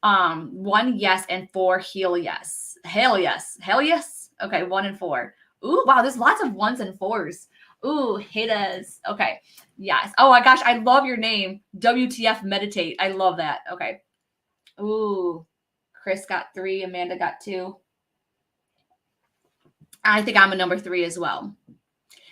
1, yes, and 4, heal, yes. Hell yes. Hell yes. Okay, 1 and 4. Ooh, wow, there's lots of 1s and 4s. Ooh, haters. Okay, yes. Oh my gosh, I love your name. WTF Meditate. I love that. Okay. Ooh, Chris got 3. Amanda got 2. I think I'm a number 3 as well.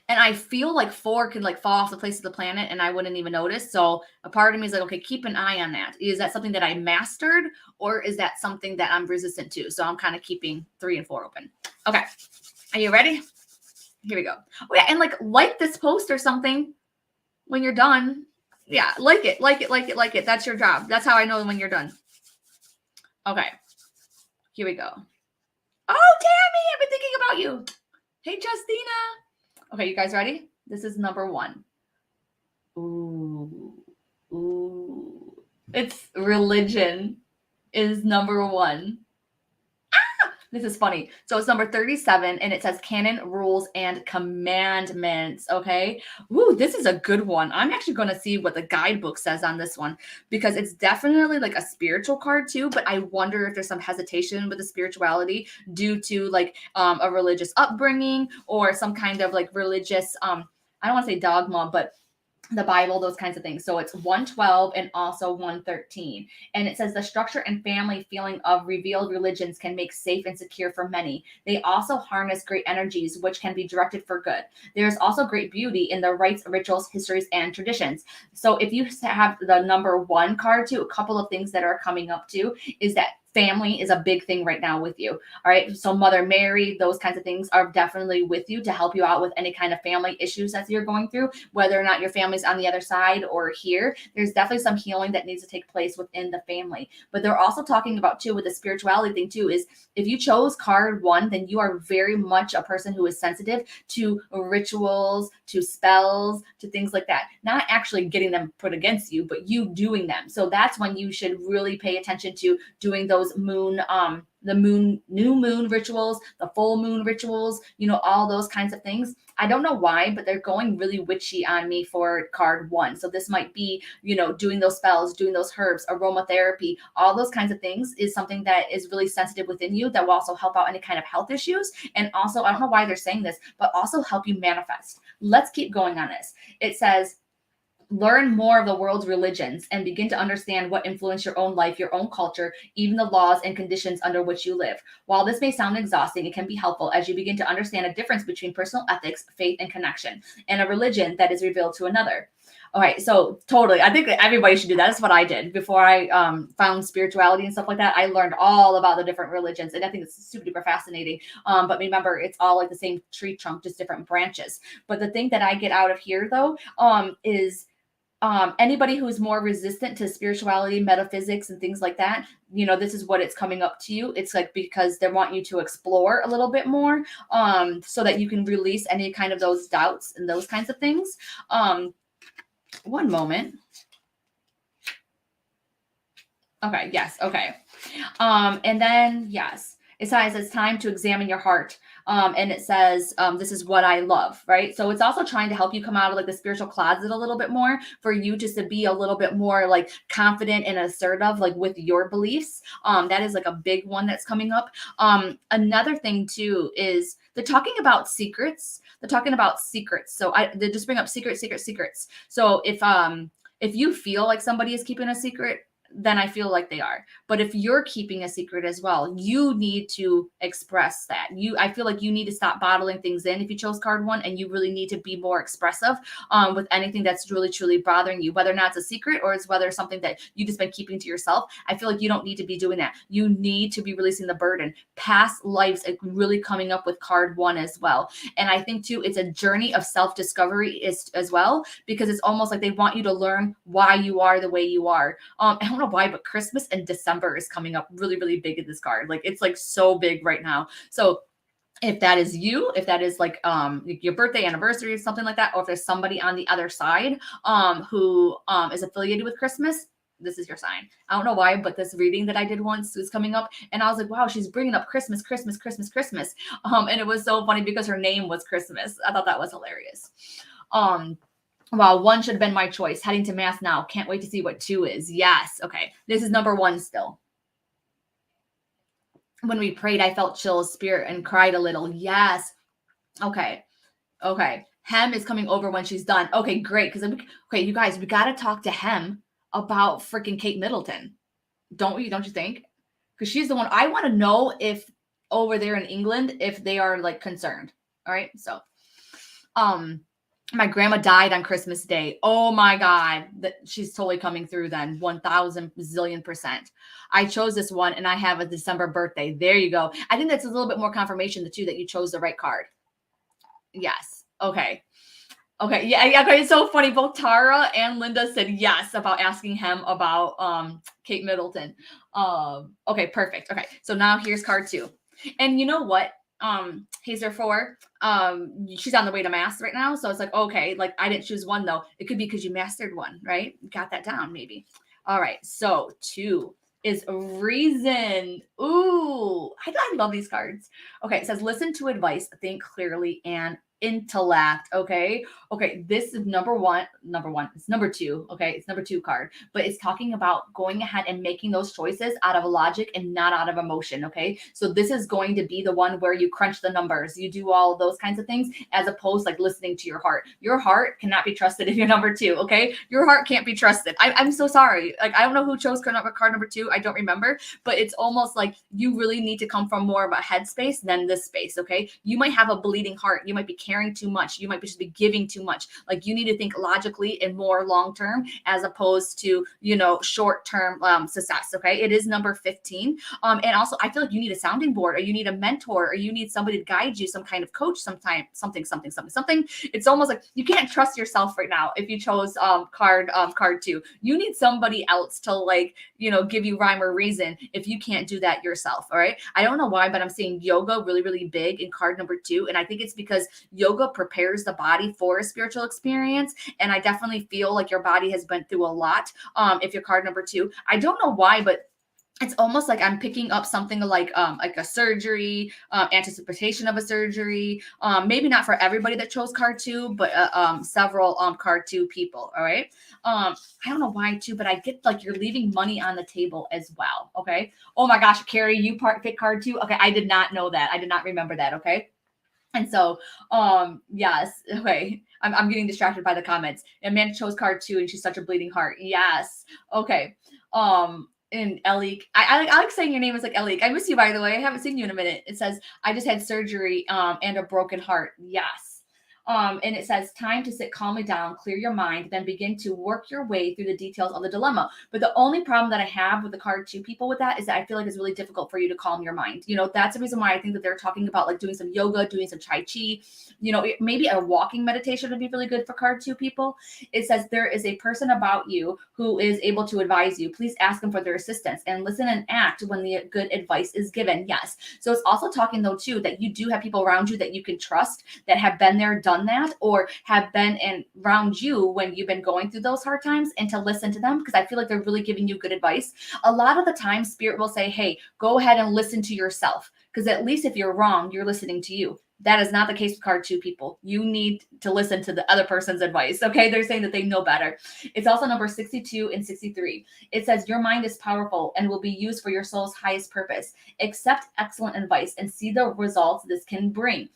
And I feel like 4 can like fall off the face of the planet and I wouldn't even notice. So a part of me is like, okay, keep an eye on that. Is that something that I mastered or is that something that I'm resistant to? So I'm kind of keeping 3 and 4 open. Okay. Are you ready? Here we go. Oh yeah. And like this post or something when you're done. Yeah. Like it. That's your job. That's how I know when you're done. Okay. Here we go. Oh, Tammy, I've been thinking about you. Hey, Justina. Okay, you guys ready? This is number 1. Ooh. It's religion is number 1. This is funny. So it's number 37 and it says canon, rules, and commandments. Okay. Ooh, this is a good one. I'm actually going to see what the guidebook says on this one because it's definitely like a spiritual card too. But I wonder if there's some hesitation with the spirituality due to like a religious upbringing or some kind of like religious, I don't want to say dogma, but the Bible, those kinds of things. So it's 112 and also 113. And it says the structure and family feeling of revealed religions can make safe and secure for many. They also harness great energies, which can be directed for good. There is also great beauty in the rites, rituals, histories, and traditions. So if you have the number 1 card too, a couple of things that are coming up too is that family is a big thing right now with you. All right. So Mother Mary, those kinds of things are definitely with you to help you out with any kind of family issues that you're going through, whether or not your family's on the other side or here. There's definitely some healing that needs to take place within the family. But they're also talking about too with the spirituality thing too is if you chose card 1, then you are very much a person who is sensitive to rituals, to spells, to things like that. Not actually getting them put against you, but you doing them. So that's when you should really pay attention to doing those the new moon rituals, the full moon rituals, all those kinds of things. I don't know why, but they're going really witchy on me for card 1. So this might be, doing those spells, doing those herbs, aromatherapy, all those kinds of things is something that is really sensitive within you that will also help out any kind of health issues. And also, I don't know why they're saying this, but also help you manifest. Let's keep going on this. It says, learn more of the world's religions and begin to understand what influence your own life, your own culture, even the laws and conditions under which you live. While this may sound exhausting, it can be helpful as you begin to understand a difference between personal ethics, faith, and connection, and a religion that is revealed to another. All right, so totally. I think that everybody should do that. That's what I did before I found spirituality and stuff like that. I learned all about the different religions, and I think it's super duper fascinating. But remember, it's all like the same tree trunk, just different branches. But the thing that I get out of here, though, is anybody who's more resistant to spirituality, metaphysics, and things like that, this is what it's coming up to you. It's like because they want you to explore a little bit more, so that you can release any kind of those doubts and those kinds of things. One moment. Okay. Yes. Okay. And then yes, it says it's time to examine your heart. And it says, this is what I love, right? So it's also trying to help you come out of like the spiritual closet a little bit more for you just to be a little bit more like confident and assertive, like with your beliefs. That is like a big one that's coming up. Another thing too is they're talking about secrets. So they just bring up secrets. So if you feel like somebody is keeping a secret, then I feel like they are. But if you're keeping a secret as well, you need to express that. I feel like you need to stop bottling things in if you chose card 1, and you really need to be more expressive with anything that's really, truly bothering you, whether or not it's a secret or it's whether it's something that you just been keeping to yourself. I feel like you don't need to be doing that. You need to be releasing the burden. Past lives really coming up with card 1 as well. And I think too, it's a journey of self-discovery as well, because it's almost like they want you to learn why you are the way you are. I don't know why, but Christmas and December is coming up really, really big in this card. Like it's like so big right now. So if that is you, if that is like your birthday, anniversary, or something like that, or if there's somebody on the other side who is affiliated with Christmas, this is your sign. I don't know why, but this reading that I did once was coming up, and I was like, wow, she's bringing up Christmas. And it was so funny because her name was Christmas. I thought that was hilarious. Wow, 1 should have been my choice. Heading to mass now. Can't wait to see what 2 is. Yes. Okay. This is number 1 still. When we prayed, I felt chills, spirit, and cried a little. Yes. Okay. Hem is coming over when she's done. Okay, great. Okay, you guys, we got to talk to Hem about freaking Kate Middleton. Don't you think? Because she's the one. I want to know if over there in England, if they are like concerned. All right. So, my grandma died on Christmas Day. Oh my God. She's totally coming through then. 1,000 zillion %. I chose this one and I have a December birthday. There you go. I think that's a little bit more confirmation too that you chose the right card. Yes. Okay. Yeah. Okay. It's so funny. Both Tara and Linda said yes about asking him about Kate Middleton. Okay, perfect. Okay. So now here's card 2. And you know what? Hazer 4, she's on the way to mass right now. So it's like, okay, like I didn't choose 1 though. It could be because you mastered 1, right? You got that down maybe. All right. So 2 is reason. Ooh, I love these cards. Okay. It says, listen to advice, think clearly, and intellect. Okay. Okay. This is number one. It's number two. Okay. It's number two card, but it's talking about going ahead and making those choices out of logic and not out of emotion. Okay. So this is going to be the one where you crunch the numbers, you do all those kinds of things, as opposed like listening to your heart. Your heart cannot be trusted if you're number two. Okay. Your heart can't be trusted. I'm so sorry. Like, I don't know who chose card number two. I don't remember, but it's almost like you really need to come from more of a headspace than this space. Okay. You might have a bleeding heart. You might be caring too much. You might just be giving too much. Like, you need to think logically and more long term as opposed to, short term success. Okay. It is number 15. And also, I feel like you need a sounding board, or you need a mentor, or you need somebody to guide you, some kind of coach, something. It's almost like you can't trust yourself right now if you chose card two. You need somebody else to give you rhyme or reason if you can't do that yourself. All right. I don't know why, but I'm seeing yoga really, really big in card number two. And I think it's because yoga prepares the body for a spiritual experience. And I definitely feel like your body has been through a lot. If you're card number two, I don't know why, but it's almost like I'm picking up something like a surgery, anticipation of a surgery. Maybe not for everybody that chose card two, but several card two people. All right. I don't know why too, but I get like you're leaving money on the table as well. Okay. Oh my gosh, Carrie, you pick card two. Okay, I did not know that. I did not remember that. Okay. And so, yes. Okay. I'm getting distracted by the comments. Amanda chose card two, and she's such a bleeding heart. Yes. Okay. And Elik, I like saying your name is like Elik. I miss you, by the way. I haven't seen you in a minute. It says, I just had surgery and a broken heart. Yes. And it says, time to sit calmly down, clear your mind, then begin to work your way through the details of the dilemma. But the only problem that I have with the card two people with that is that I feel like it's really difficult for you to calm your mind. That's the reason why I think that they're talking about like doing some yoga, doing some Tai Chi, maybe a walking meditation would be really good for card two people. It says, there is a person about you who is able to advise you. Please ask them for their assistance and listen and act when the good advice is given. Yes. So it's also talking though too, that you do have people around you that you can trust, that have been there, done that, or have been around you when you've been going through those hard times, and to listen to them, because I feel like they're really giving you good advice. A lot of the time, Spirit will say, hey, go ahead and listen to yourself, because at least if you're wrong, you're listening to you. That is not the case with card two people. You need to listen to the other person's advice. Okay. They're saying that they know better. It's also number 62 and 63. It says, your mind is powerful and will be used for your soul's highest purpose. Accept excellent advice and see the results this can bring.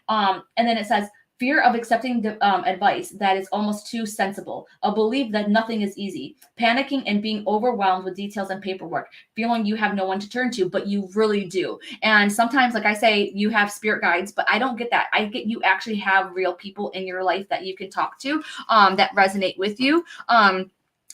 And then it says, fear of accepting advice that is almost too sensible, a belief that nothing is easy, panicking and being overwhelmed with details and paperwork, feeling you have no one to turn to, but you really do. And sometimes, like I say, you have spirit guides, but I don't get that. I get you actually have real people in your life that you can talk to, that resonate with you.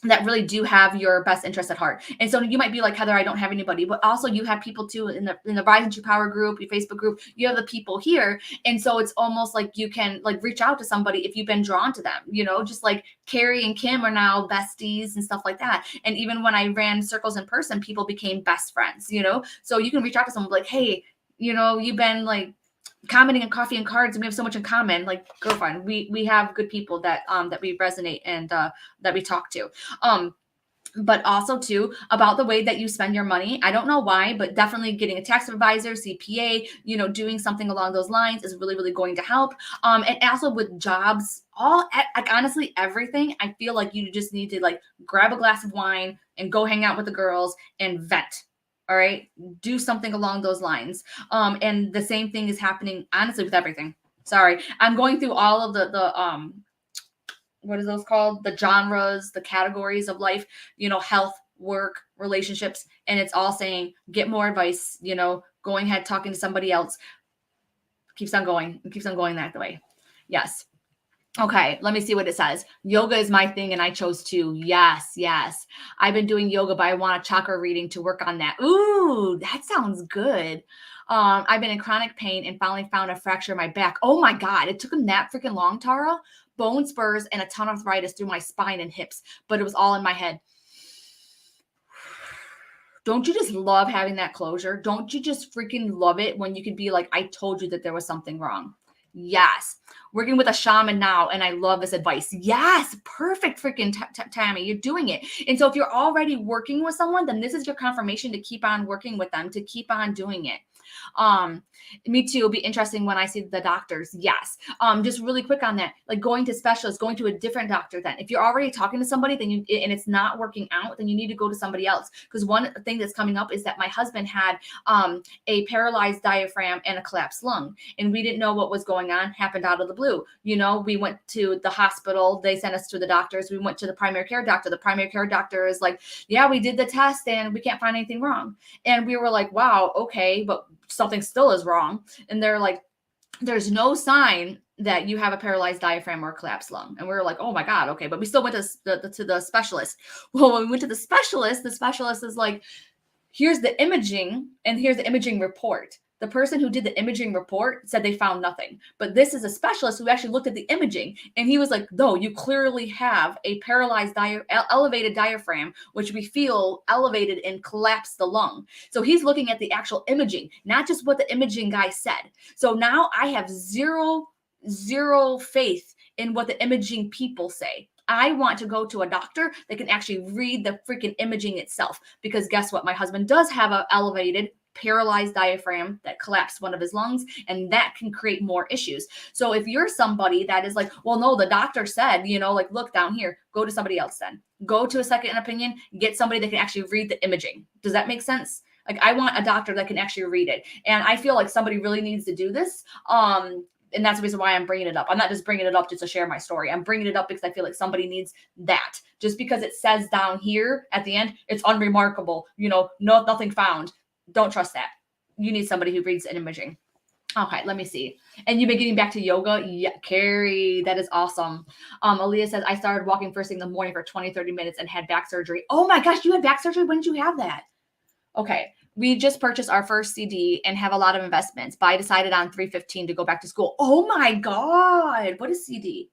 That really do have your best interest at heart. And so you might be like, Heather, I don't have anybody, but also you have people too in the Rise into Power group, your Facebook group, you have the people here. And so it's almost like you can like reach out to somebody if you've been drawn to them, just like Carrie and Kim are now besties and stuff like that. And even when I ran circles in person, people became best friends, so you can reach out to someone like, hey, you've been like commenting on Coffee and Cards, and we have so much in common. Like, girlfriend, we have good people that we resonate and that we talk to. But also too about the way that you spend your money. I don't know why, but definitely getting a tax advisor, CPA, doing something along those lines is really, really going to help. And also with jobs, honestly, everything. I feel like you just need to like grab a glass of wine and go hang out with the girls and vent. All right. Do something along those lines. And the same thing is happening, honestly, with everything. Sorry. I'm going through all of the what is those called? The genres, the categories of life, health, work, relationships. And it's all saying, get more advice, going ahead, talking to somebody else. Keeps on going. It keeps on going that way. Yes. Okay, let me see what it says. Yoga is my thing, and I chose to. Yes. I've been doing yoga, but I want a chakra reading to work on that. Ooh, that sounds good. I've been in chronic pain and finally found a fracture in my back. Oh my God, it took him that freaking long, Tara. Bone spurs and a ton of arthritis through my spine and hips, but it was all in my head. Don't you just love having that closure? Don't you just freaking love it when you can be like, I told you that there was something wrong? Yes. Working with a shaman now, and I love this advice. Yes. Perfect freaking Tammy. You're doing it. And so if you're already working with someone, then this is your confirmation to keep on working with them, to keep on doing it. Me too. It'll be interesting when I see the doctors. Yes. Just really quick on that, like going to specialists, going to a different doctor. Then, if you're already talking to somebody, then and it's not working out, then you need to go to somebody else. Because one thing that's coming up is that my husband had a paralyzed diaphragm and a collapsed lung, and we didn't know what was going on. Happened out of the blue. We went to the hospital. They sent us to the doctors. We went to the primary care doctor. The primary care doctor is like, yeah, we did the test and we can't find anything wrong. And we were like, wow, okay, but something still is wrong. And they're like, there's no sign that you have a paralyzed diaphragm or a collapsed lung. And we were like, oh my God, okay. But we still went to the specialist. Well, when we went to the specialist is like, here's the imaging and here's the imaging report. The person who did the imaging report said they found nothing. But this is a specialist who actually looked at the imaging. And he was like, no, you clearly have a paralyzed elevated diaphragm, which we feel elevated and collapsed the lung. So he's looking at the actual imaging, not just what the imaging guy said. So now I have zero faith in what the imaging people say. I want to go to a doctor that can actually read the freaking imaging itself. Because guess what? My husband does have an elevated paralyzed diaphragm that collapsed one of his lungs, and that can create more issues. So if you're somebody that is like, well, no, the doctor said, like, look down here, go to somebody else then. Go to a second opinion, get somebody that can actually read the imaging. Does that make sense? Like, I want a doctor that can actually read it. And I feel like somebody really needs to do this. And that's the reason why I'm bringing it up. I'm not just bringing it up just to share my story. I'm bringing it up because I feel like somebody needs that. Just because it says down here at the end, it's unremarkable, nothing found. Don't trust that. You need somebody who reads an imaging. Okay, let me see. And you've been getting back to yoga? Yeah, Carrie, that is awesome. Aaliyah says, I started walking first thing in the morning for 20, 30 minutes and had back surgery. Oh my gosh, you had back surgery? When did you have that? Okay. We just purchased our first CD and have a lot of investments, but I decided on 3/15 to go back to school. Oh my God. What is CD?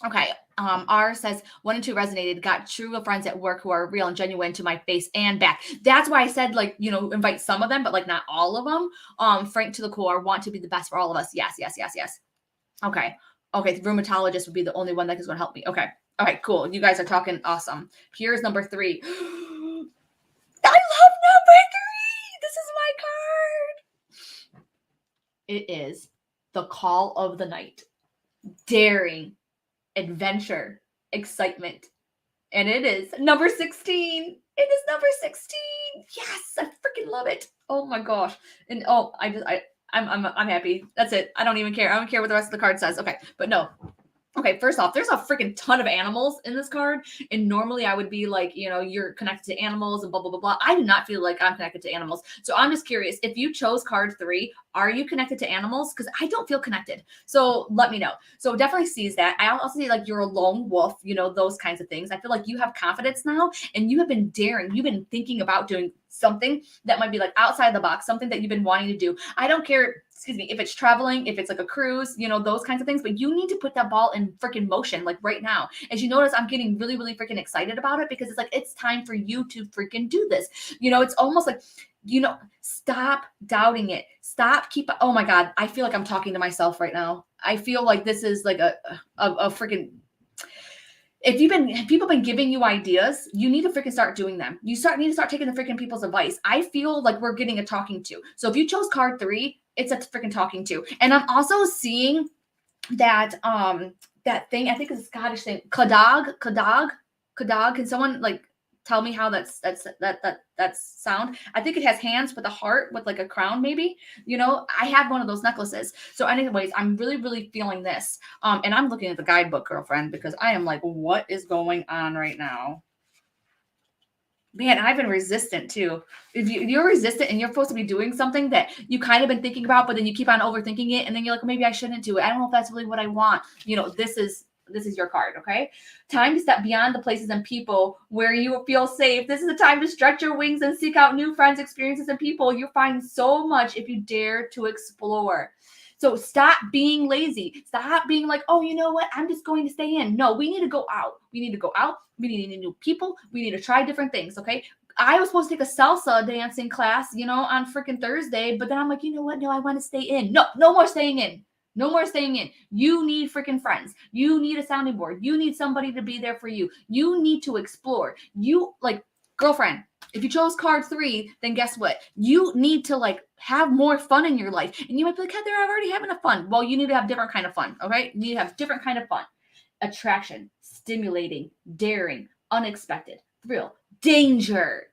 Okay. R says 1 and 2 resonated, got true friends at work who are real and genuine to my face and back. That's why I said, like, invite some of them, but like not all of them. Frank to the core, want to be the best for all of us. Yes. Okay. The rheumatologist would be the only one that is going to help me. Okay. Cool. You guys are talking awesome. Here's number 3. I love number 3. This is my card. It is the call of the night. Daring, adventure, excitement. And it is number 16. It is number 16. Yes, I freaking love it. Oh my gosh. And I'm happy. That's it. I don't even care. I don't care what the rest of the card says. Okay, but no. Okay, first off, there's a freaking ton of animals in this card. And normally I would be like, you're connected to animals and blah, blah, blah, blah. I do not feel like I'm connected to animals. So I'm just curious, if you chose card 3, are you connected to animals? Because I don't feel connected. So let me know. So definitely sees that. I also see like you're a lone wolf, those kinds of things. I feel like you have confidence now and you have been daring. You've been thinking about doing something that might be like outside the box, something that you've been wanting to do. I don't care, if it's traveling, if it's like a cruise, those kinds of things, but you need to put that ball in freaking motion, like right now. As you notice, I'm getting really, really freaking excited about it because it's like, it's time for you to freaking do this. It's almost like, stop doubting it. Oh my God. I feel like I'm talking to myself right now. I feel like this is like a freaking, if people have been giving you ideas, you need to freaking start doing them. You need to start taking the freaking people's advice. I feel like we're getting a talking to. So if you chose card 3, it's a freaking talking to. And I'm also seeing that that thing, I think it's a Scottish thing, Cadag. Can someone like tell me how that's sound? I think it has hands with a heart with like a crown, maybe. I have one of those necklaces. So anyways, I'm really, really feeling this. And I'm looking at the guidebook, girlfriend, because I am like, what is going on right now? Man, I've been resistant too. If you're resistant and you're supposed to be doing something that you kind of been thinking about, but then you keep on overthinking it, and then you're like, maybe I shouldn't do it. I don't know if that's really what I want. This is your card, okay? Time to step beyond the places and people where you feel safe. This is the time to stretch your wings and seek out new friends, experiences, and people. You'll find so much if you dare to explore. So stop being lazy. Stop being like, oh, you know what? I'm just going to stay in. No, we need to go out. We need to go out. We need to meet new people. We need to try different things, okay? I was supposed to take a salsa dancing class, on freaking Thursday, but then I'm like, you know what? No, I want to stay in. No more staying in. No more staying in. You need freaking friends. You need a sounding board. You need somebody to be there for you. You need to explore. Girlfriend, If you chose card 3, then guess what? You need to like have more fun in your life. And you might be like, Heather, I'm already having a fun. Well, you need to have different kind of fun. Okay. You need to have different kind of fun. Attraction, stimulating, daring, unexpected, thrill, danger,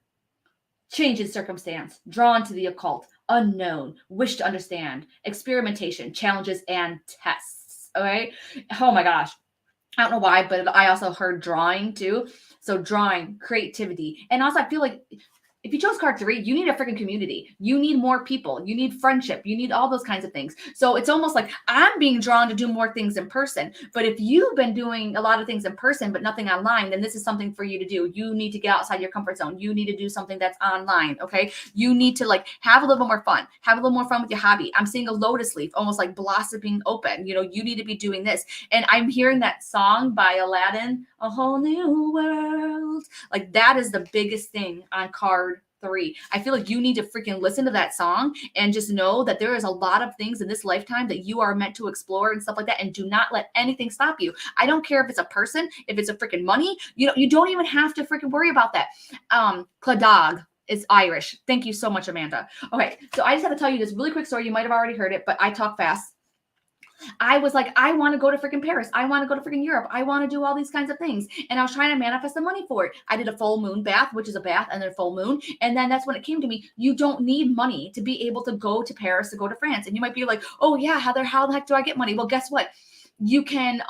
change in circumstance, drawn to the occult, unknown, wish to understand, experimentation, challenges, and tests. All right. Oh my gosh. I don't know why, but I also heard drawing too. So drawing, creativity. And also I feel like if you chose card 3, you need a freaking community. You need more people. You need friendship. You need all those kinds of things. So it's almost like I'm being drawn to do more things in person. But if you've been doing a lot of things in person, but nothing online, then this is something for you to do. You need to get outside your comfort zone. You need to do something that's online. Okay. You need to like have a little bit more fun. Have a little more fun with your hobby. I'm seeing a lotus leaf almost like blossoming open. You know, you need to be doing this. And I'm hearing that song by Aladdin, A Whole New World. Like that is the biggest thing on card 3. I feel like you need to freaking listen to that song and just know that there is a lot of things in this lifetime that you are meant to explore and stuff like that. And do not let anything stop you. I don't care if it's a person, if it's a freaking money, you don't even have to freaking worry about that. Cladog is Irish. Thank you so much, Amanda. Okay. So I just have to tell you this really quick story. You might've already heard it, but I talk fast. I was like, I want to go to freaking Paris. I want to go to freaking Europe. I want to do all these kinds of things. And I was trying to manifest the money for it. I did a full moon bath, which is a bath and then a full moon. And then that's when it came to me. You don't need money to be able to go to Paris, to go to France. And you might be like, oh yeah, Heather, how the heck do I get money? Well, guess what? You can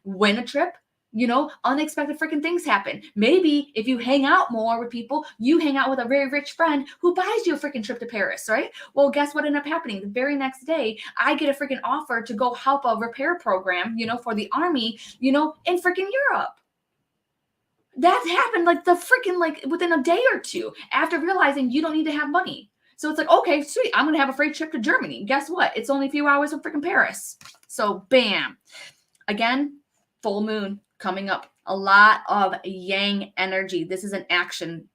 win a trip. You know, unexpected freaking things happen. Maybe if you hang out more with people, you hang out with a very rich friend who buys you a freaking trip to Paris, right? Well, guess what ended up happening? The very next day, I get a freaking offer to go help a repair program, you know, for the army, you know, in freaking Europe. That happened like the freaking like within a day or two after realizing you don't need to have money. So it's like, okay, sweet. I'm going to have a free trip to Germany. Guess what? It's only a few hours from freaking Paris. So bam. Again, full moon coming up. A lot of yang energy. This is an action.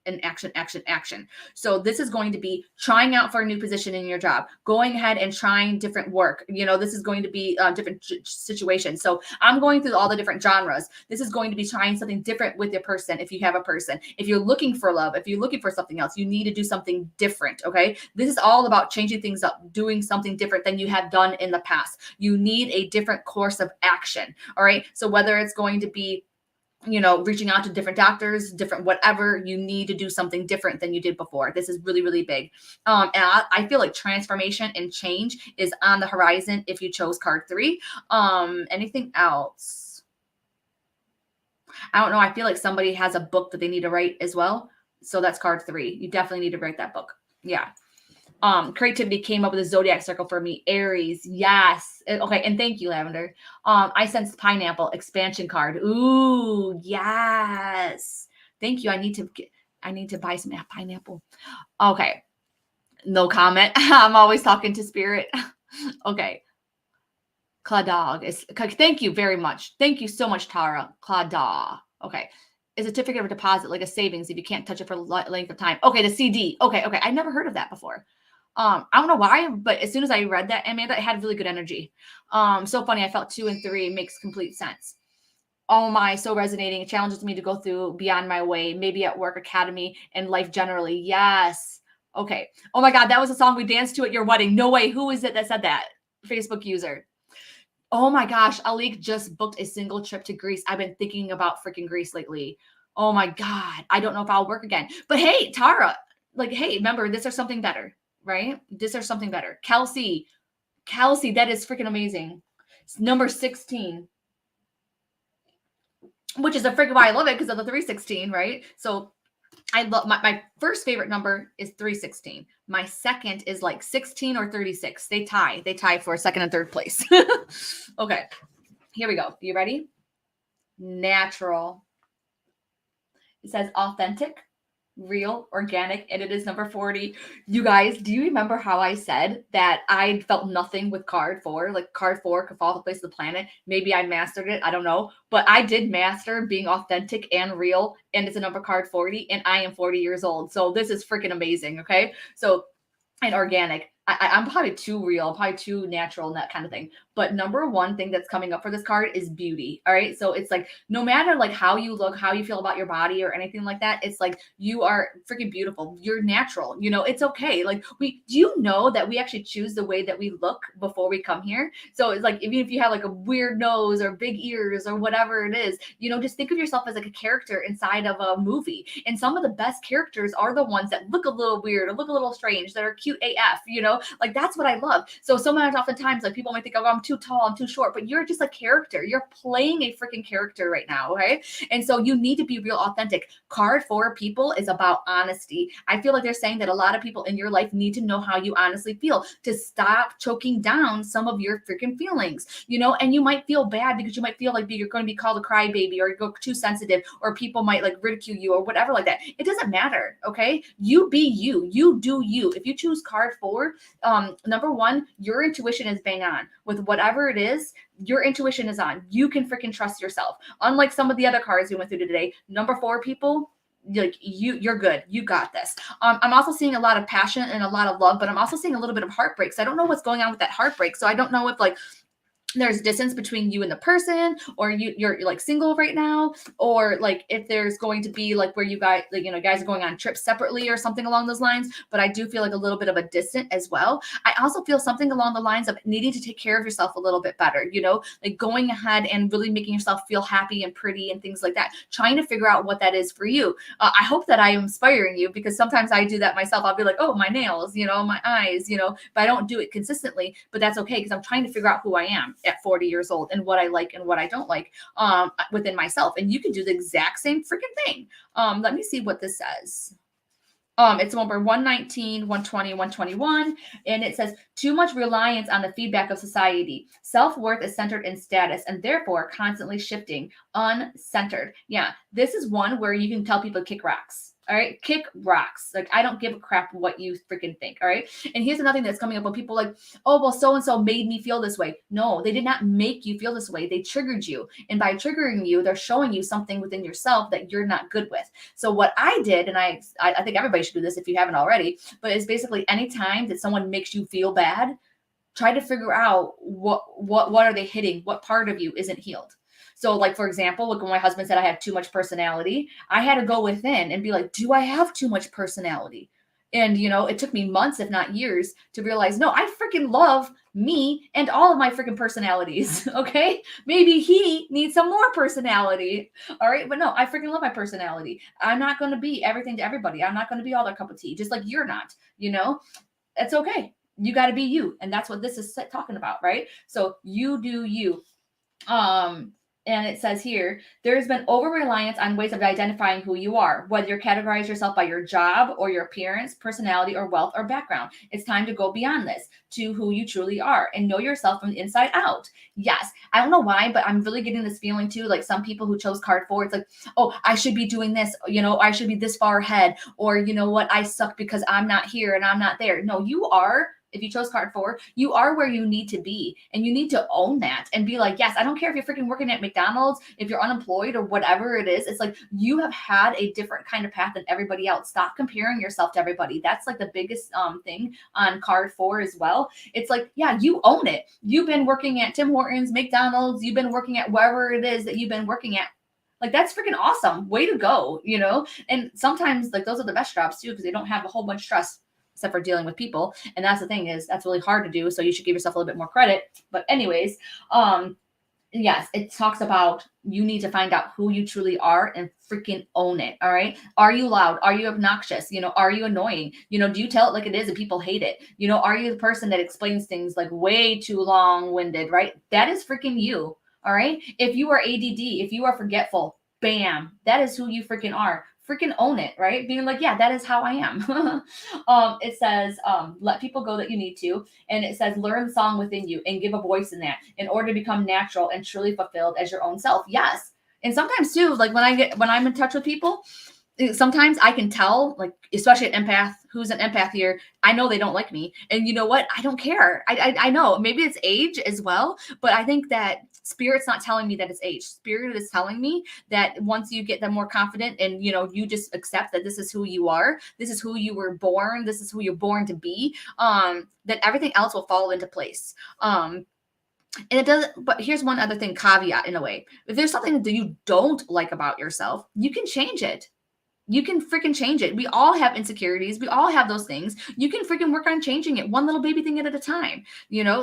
So this is going to be trying out for a new position in your job, going ahead and trying different work. You know, this is going to be different situations. So I'm going through all the different genres. This is going to be trying something different with your person. If you have a person, if you're looking for love, if you're looking for something else, you need to do something different. Okay. This is all about changing things up, doing something different than you have done in the past. You need a different course of action. All right. So whether it's going to be, you know, reaching out to different doctors, different whatever, you need to do something different than you did before. This is really, really big. And I feel like transformation and change is on the horizon if you chose card 3. Anything else? I don't know. I feel like somebody has a book that they need to write as well. So that's card 3. You definitely need to write that book. Yeah. Creativity came up with a zodiac circle for me. Aries. Yes. Okay. And thank you, Lavender. I sensed pineapple expansion card. Ooh, yes. Thank you. I need to buy some pineapple. Okay. No comment. I'm always talking to spirit. Okay. Cladog is, thank you very much. Thank you so much, Tara. Cladog. Okay. Is a certificate of deposit like a savings if you can't touch it for length of time? Okay. The CD. Okay. I never heard of that before. I don't know why, but as soon as I read that, Amanda, it had really good energy. So funny. I felt 2 and 3 makes complete sense. Oh my, so resonating. It challenges me to go through beyond my way, maybe at work, academy, and life generally. Yes. Okay. Oh my God. That was a song we danced to at your wedding. No way. Who is it that said that? Facebook user. Oh my gosh. Alik just booked a single trip to Greece. I've been thinking about freaking Greece lately. Oh my God. I don't know if I'll work again, but hey, Tara, like, hey, remember this or something better. Right? This or something better. Kelsey, that is freaking amazing. It's number 16, which is a freaking why I love it because of the 316, right? So I love my first favorite number is 316. My second is like 16 or 36. They tie for second and third place. Okay, here we go. You ready? Natural. It says authentic, real, organic, and it is number 40. You guys, do you remember how I said that I felt nothing with card 4? Like card 4 could fall to the place of the planet. Maybe I mastered it. I don't know. But I did master being authentic and real. And it's a number card 40. And I am 40 years old. So this is freaking amazing. Okay. So, and organic. I'm probably too real, probably too natural and that kind of thing. But number one thing that's coming up for this card is beauty. All right. So it's like no matter like how you look, how you feel about your body or anything like that, it's like you are freaking beautiful. You're natural. It's okay. Like do you know that we actually choose the way that we look before we come here? So it's like even if you have like a weird nose or big ears or whatever it is, just think of yourself as like a character inside of a movie. And some of the best characters are the ones that look a little weird or look a little strange, that are cute AF, like that's what I love. So many oftentimes like people might think, oh, I'm too tall, I'm too short, but you're just a character. You're playing a freaking character right now, right? And so you need to be real authentic. Card for people is about honesty. I feel like they're saying that a lot of people in your life need to know how you honestly feel to stop choking down some of your freaking feelings, and you might feel bad because you might feel like you're going to be called a crybaby or you're too sensitive or people might like ridicule you or whatever like that. It doesn't matter. Okay. You be you, you do you. If you choose card 4, number one, your intuition is bang on with whatever it is. Your intuition is on. You can freaking trust yourself. Unlike some of the other cards we went through today, number 4 people, like you're good. You got this. I'm also seeing a lot of passion and a lot of love, but I'm also seeing a little bit of heartbreak. So I don't know what's going on with that heartbreak. So I don't know if like there's distance between you and the person, or you're like single right now, or like if there's going to be like where you guys like guys are going on trips separately or something along those lines. But I do feel like a little bit of a distant as well. I also feel something along the lines of needing to take care of yourself a little bit better, like going ahead and really making yourself feel happy and pretty and things like that, trying to figure out what that is for you. I hope that I am inspiring you, because sometimes I do that myself. I'll be like, oh, my nails, my eyes, but I don't do it consistently. But that's okay, because I'm trying to figure out who I am at 40 years old and what I like and what I don't like within myself. And you can do the exact same freaking thing. Let me see what this says. It's number 119, 120, 121. And it says, too much reliance on the feedback of society. Self-worth is centered in status and therefore constantly shifting, uncentered. Yeah, this is one where you can tell people to kick rocks. All right, kick rocks. Like, I don't give a crap what you freaking think. All right. And here's another thing that's coming up when people like, oh, well, so-and-so made me feel this way. No, they did not make you feel this way. They triggered you. And by triggering you, they're showing you something within yourself that you're not good with. So what I did, and I think everybody should do this if you haven't already, but it's basically anytime that someone makes you feel bad, try to figure out what are they hitting? What part of you isn't healed? So like, for example, look, when my husband said I have too much personality, I had to go within and be like, do I have too much personality? And, it took me months, if not years, to realize, no, I freaking love me and all of my freaking personalities. Okay. Maybe he needs some more personality. All right. But no, I freaking love my personality. I'm not going to be everything to everybody. I'm not going to be all their cup of tea, just like you're not, That's okay. You got to be you. And that's what this is talking about. Right. So you do you. And it says here, there has been over-reliance on ways of identifying who you are, whether you categorize yourself by your job or your appearance, personality, or wealth or background. It's time to go beyond this to who you truly are and know yourself from the inside out. Yes, I don't know why, but I'm really getting this feeling too, like some people who chose card 4, it's like, oh, I should be doing this, I should be this far ahead, or you know what, I suck because I'm not here and I'm not there. No, you are. If you chose card 4, you are where you need to be, and you need to own that and be like, yes, I don't care if you're freaking working at McDonald's, if you're unemployed or whatever it is. It's like you have had a different kind of path than everybody else. Stop comparing yourself to everybody. That's like the biggest thing on card 4 as well. It's like, yeah, you own it. You've been working at Tim Hortons, McDonald's, you've been working at wherever it is that you've been working at. Like, that's freaking awesome. Way to go, And sometimes like those are the best jobs too, because they don't have a whole bunch of stress, except for dealing with people. And that's the thing, is that's really hard to do. So you should give yourself a little bit more credit. But anyways, yes, it talks about you need to find out who you truly are and freaking own it. All right. Are you loud? Are you obnoxious? Are you annoying? Do you tell it like it is and people hate it? Are you the person that explains things like way too long-winded, right? That is freaking you. All right. If you are ADD, if you are forgetful, bam, that is who you freaking are. Freaking own it, right? Being like, yeah, that is how I am. It says, let people go that you need to. And it says, learn the song within you and give a voice in that in order to become natural and truly fulfilled as your own self. Yes. And sometimes too, like when I'm in touch with people, sometimes I can tell, like, especially an empath, who's an empath here, I know they don't like me. And you know what? I don't care. I know maybe it's age as well, but I think that spirit's not telling me that it's age. Spirit is telling me that once you get them more confident and, you just accept that this is who you are, this is who you were born, this is who you're born to be, that everything else will fall into place. And it doesn't, but here's one other thing, caveat in a way. If there's something that you don't like about yourself, you can change it. You can freaking change it. We all have insecurities. We all have those things. You can freaking work on changing it one little baby thing at a time,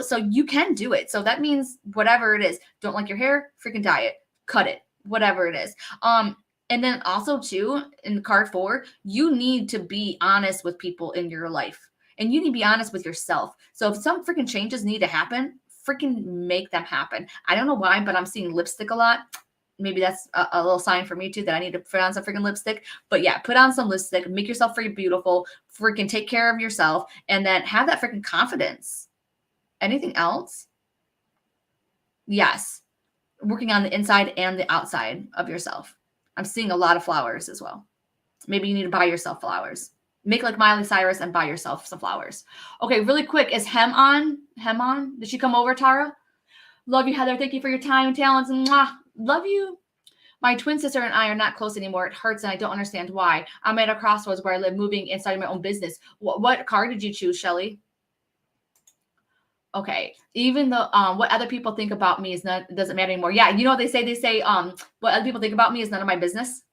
so you can do it. So that means whatever it is, don't like your hair, freaking dye it, cut it, whatever it is. And then also too, in card 4, you need to be honest with people in your life, and you need to be honest with yourself. So if some freaking changes need to happen, freaking make them happen. I don't know why, but I'm seeing lipstick a lot. Maybe that's a little sign for me too that I need to put on some freaking lipstick. But yeah, put on some lipstick, make yourself freaking beautiful, freaking take care of yourself, and then have that freaking confidence. Anything else? Yes. Working on the inside and the outside of yourself. I'm seeing a lot of flowers as well. Maybe you need to buy yourself flowers. Make like Miley Cyrus and buy yourself some flowers. Okay, really quick. Is Hem on? Hem on? Did she come over, Tara? Love you, Heather. Thank you for your time and talents. Mwah. Love you. My twin sister and I are not close anymore. It hurts, and I don't understand why. I'm at a crossroads where I live, moving inside my own business. What card did you choose, Shelly? Okay. Even though what other people think about me doesn't matter anymore. Yeah, they say what other people think about me is none of my business.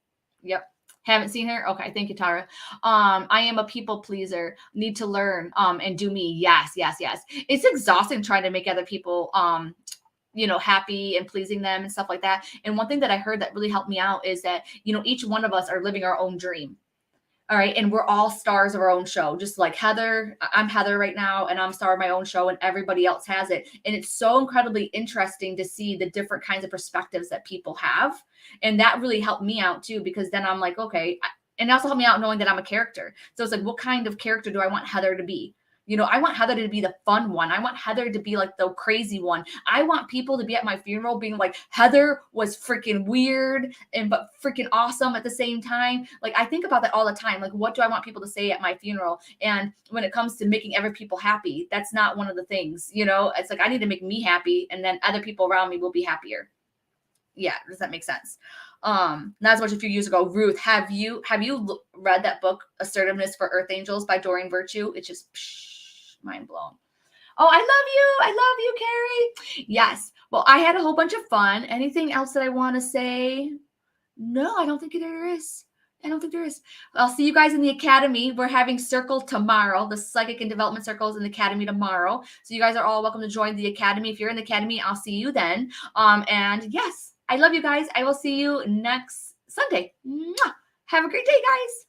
Yep. Haven't seen her. Okay, thank you, Tara. I am a people pleaser. Need to learn and do me. Yes. It's exhausting trying to make other people happy and pleasing them and stuff like that. And one thing that I heard that really helped me out is that, each one of us are living our own dream. All right. And we're all stars of our own show. Just like Heather, I'm Heather right now, and I'm a star of my own show, and everybody else has it. And it's so incredibly interesting to see the different kinds of perspectives that people have. And that really helped me out too, because then I'm like, okay. And it also helped me out knowing that I'm a character. So it's like, what kind of character do I want Heather to be? I want Heather to be the fun one. I want Heather to be like the crazy one. I want people to be at my funeral being like, Heather was freaking weird but freaking awesome at the same time. Like, I think about that all the time. Like, what do I want people to say at my funeral? And when it comes to making other people happy, that's not one of the things, it's like, I need to make me happy, and then other people around me will be happier. Yeah. Does that make sense? Not as much a few years ago. Ruth, have you read that book, Assertiveness for Earth Angels by Doreen Virtue? It's just mind blown. Oh, I love you, Carrie. Yes. Well, I had a whole bunch of fun. Anything else that I want to say? No, I don't think there is. I'll see you guys in the academy. We're having Circle tomorrow. The Psychic and Development Circle is in the academy tomorrow. So you guys are all welcome to join the academy. If you're in the academy, I'll see you then. And yes, I love you guys. I will see you next Sunday. Mwah. Have a great day, guys.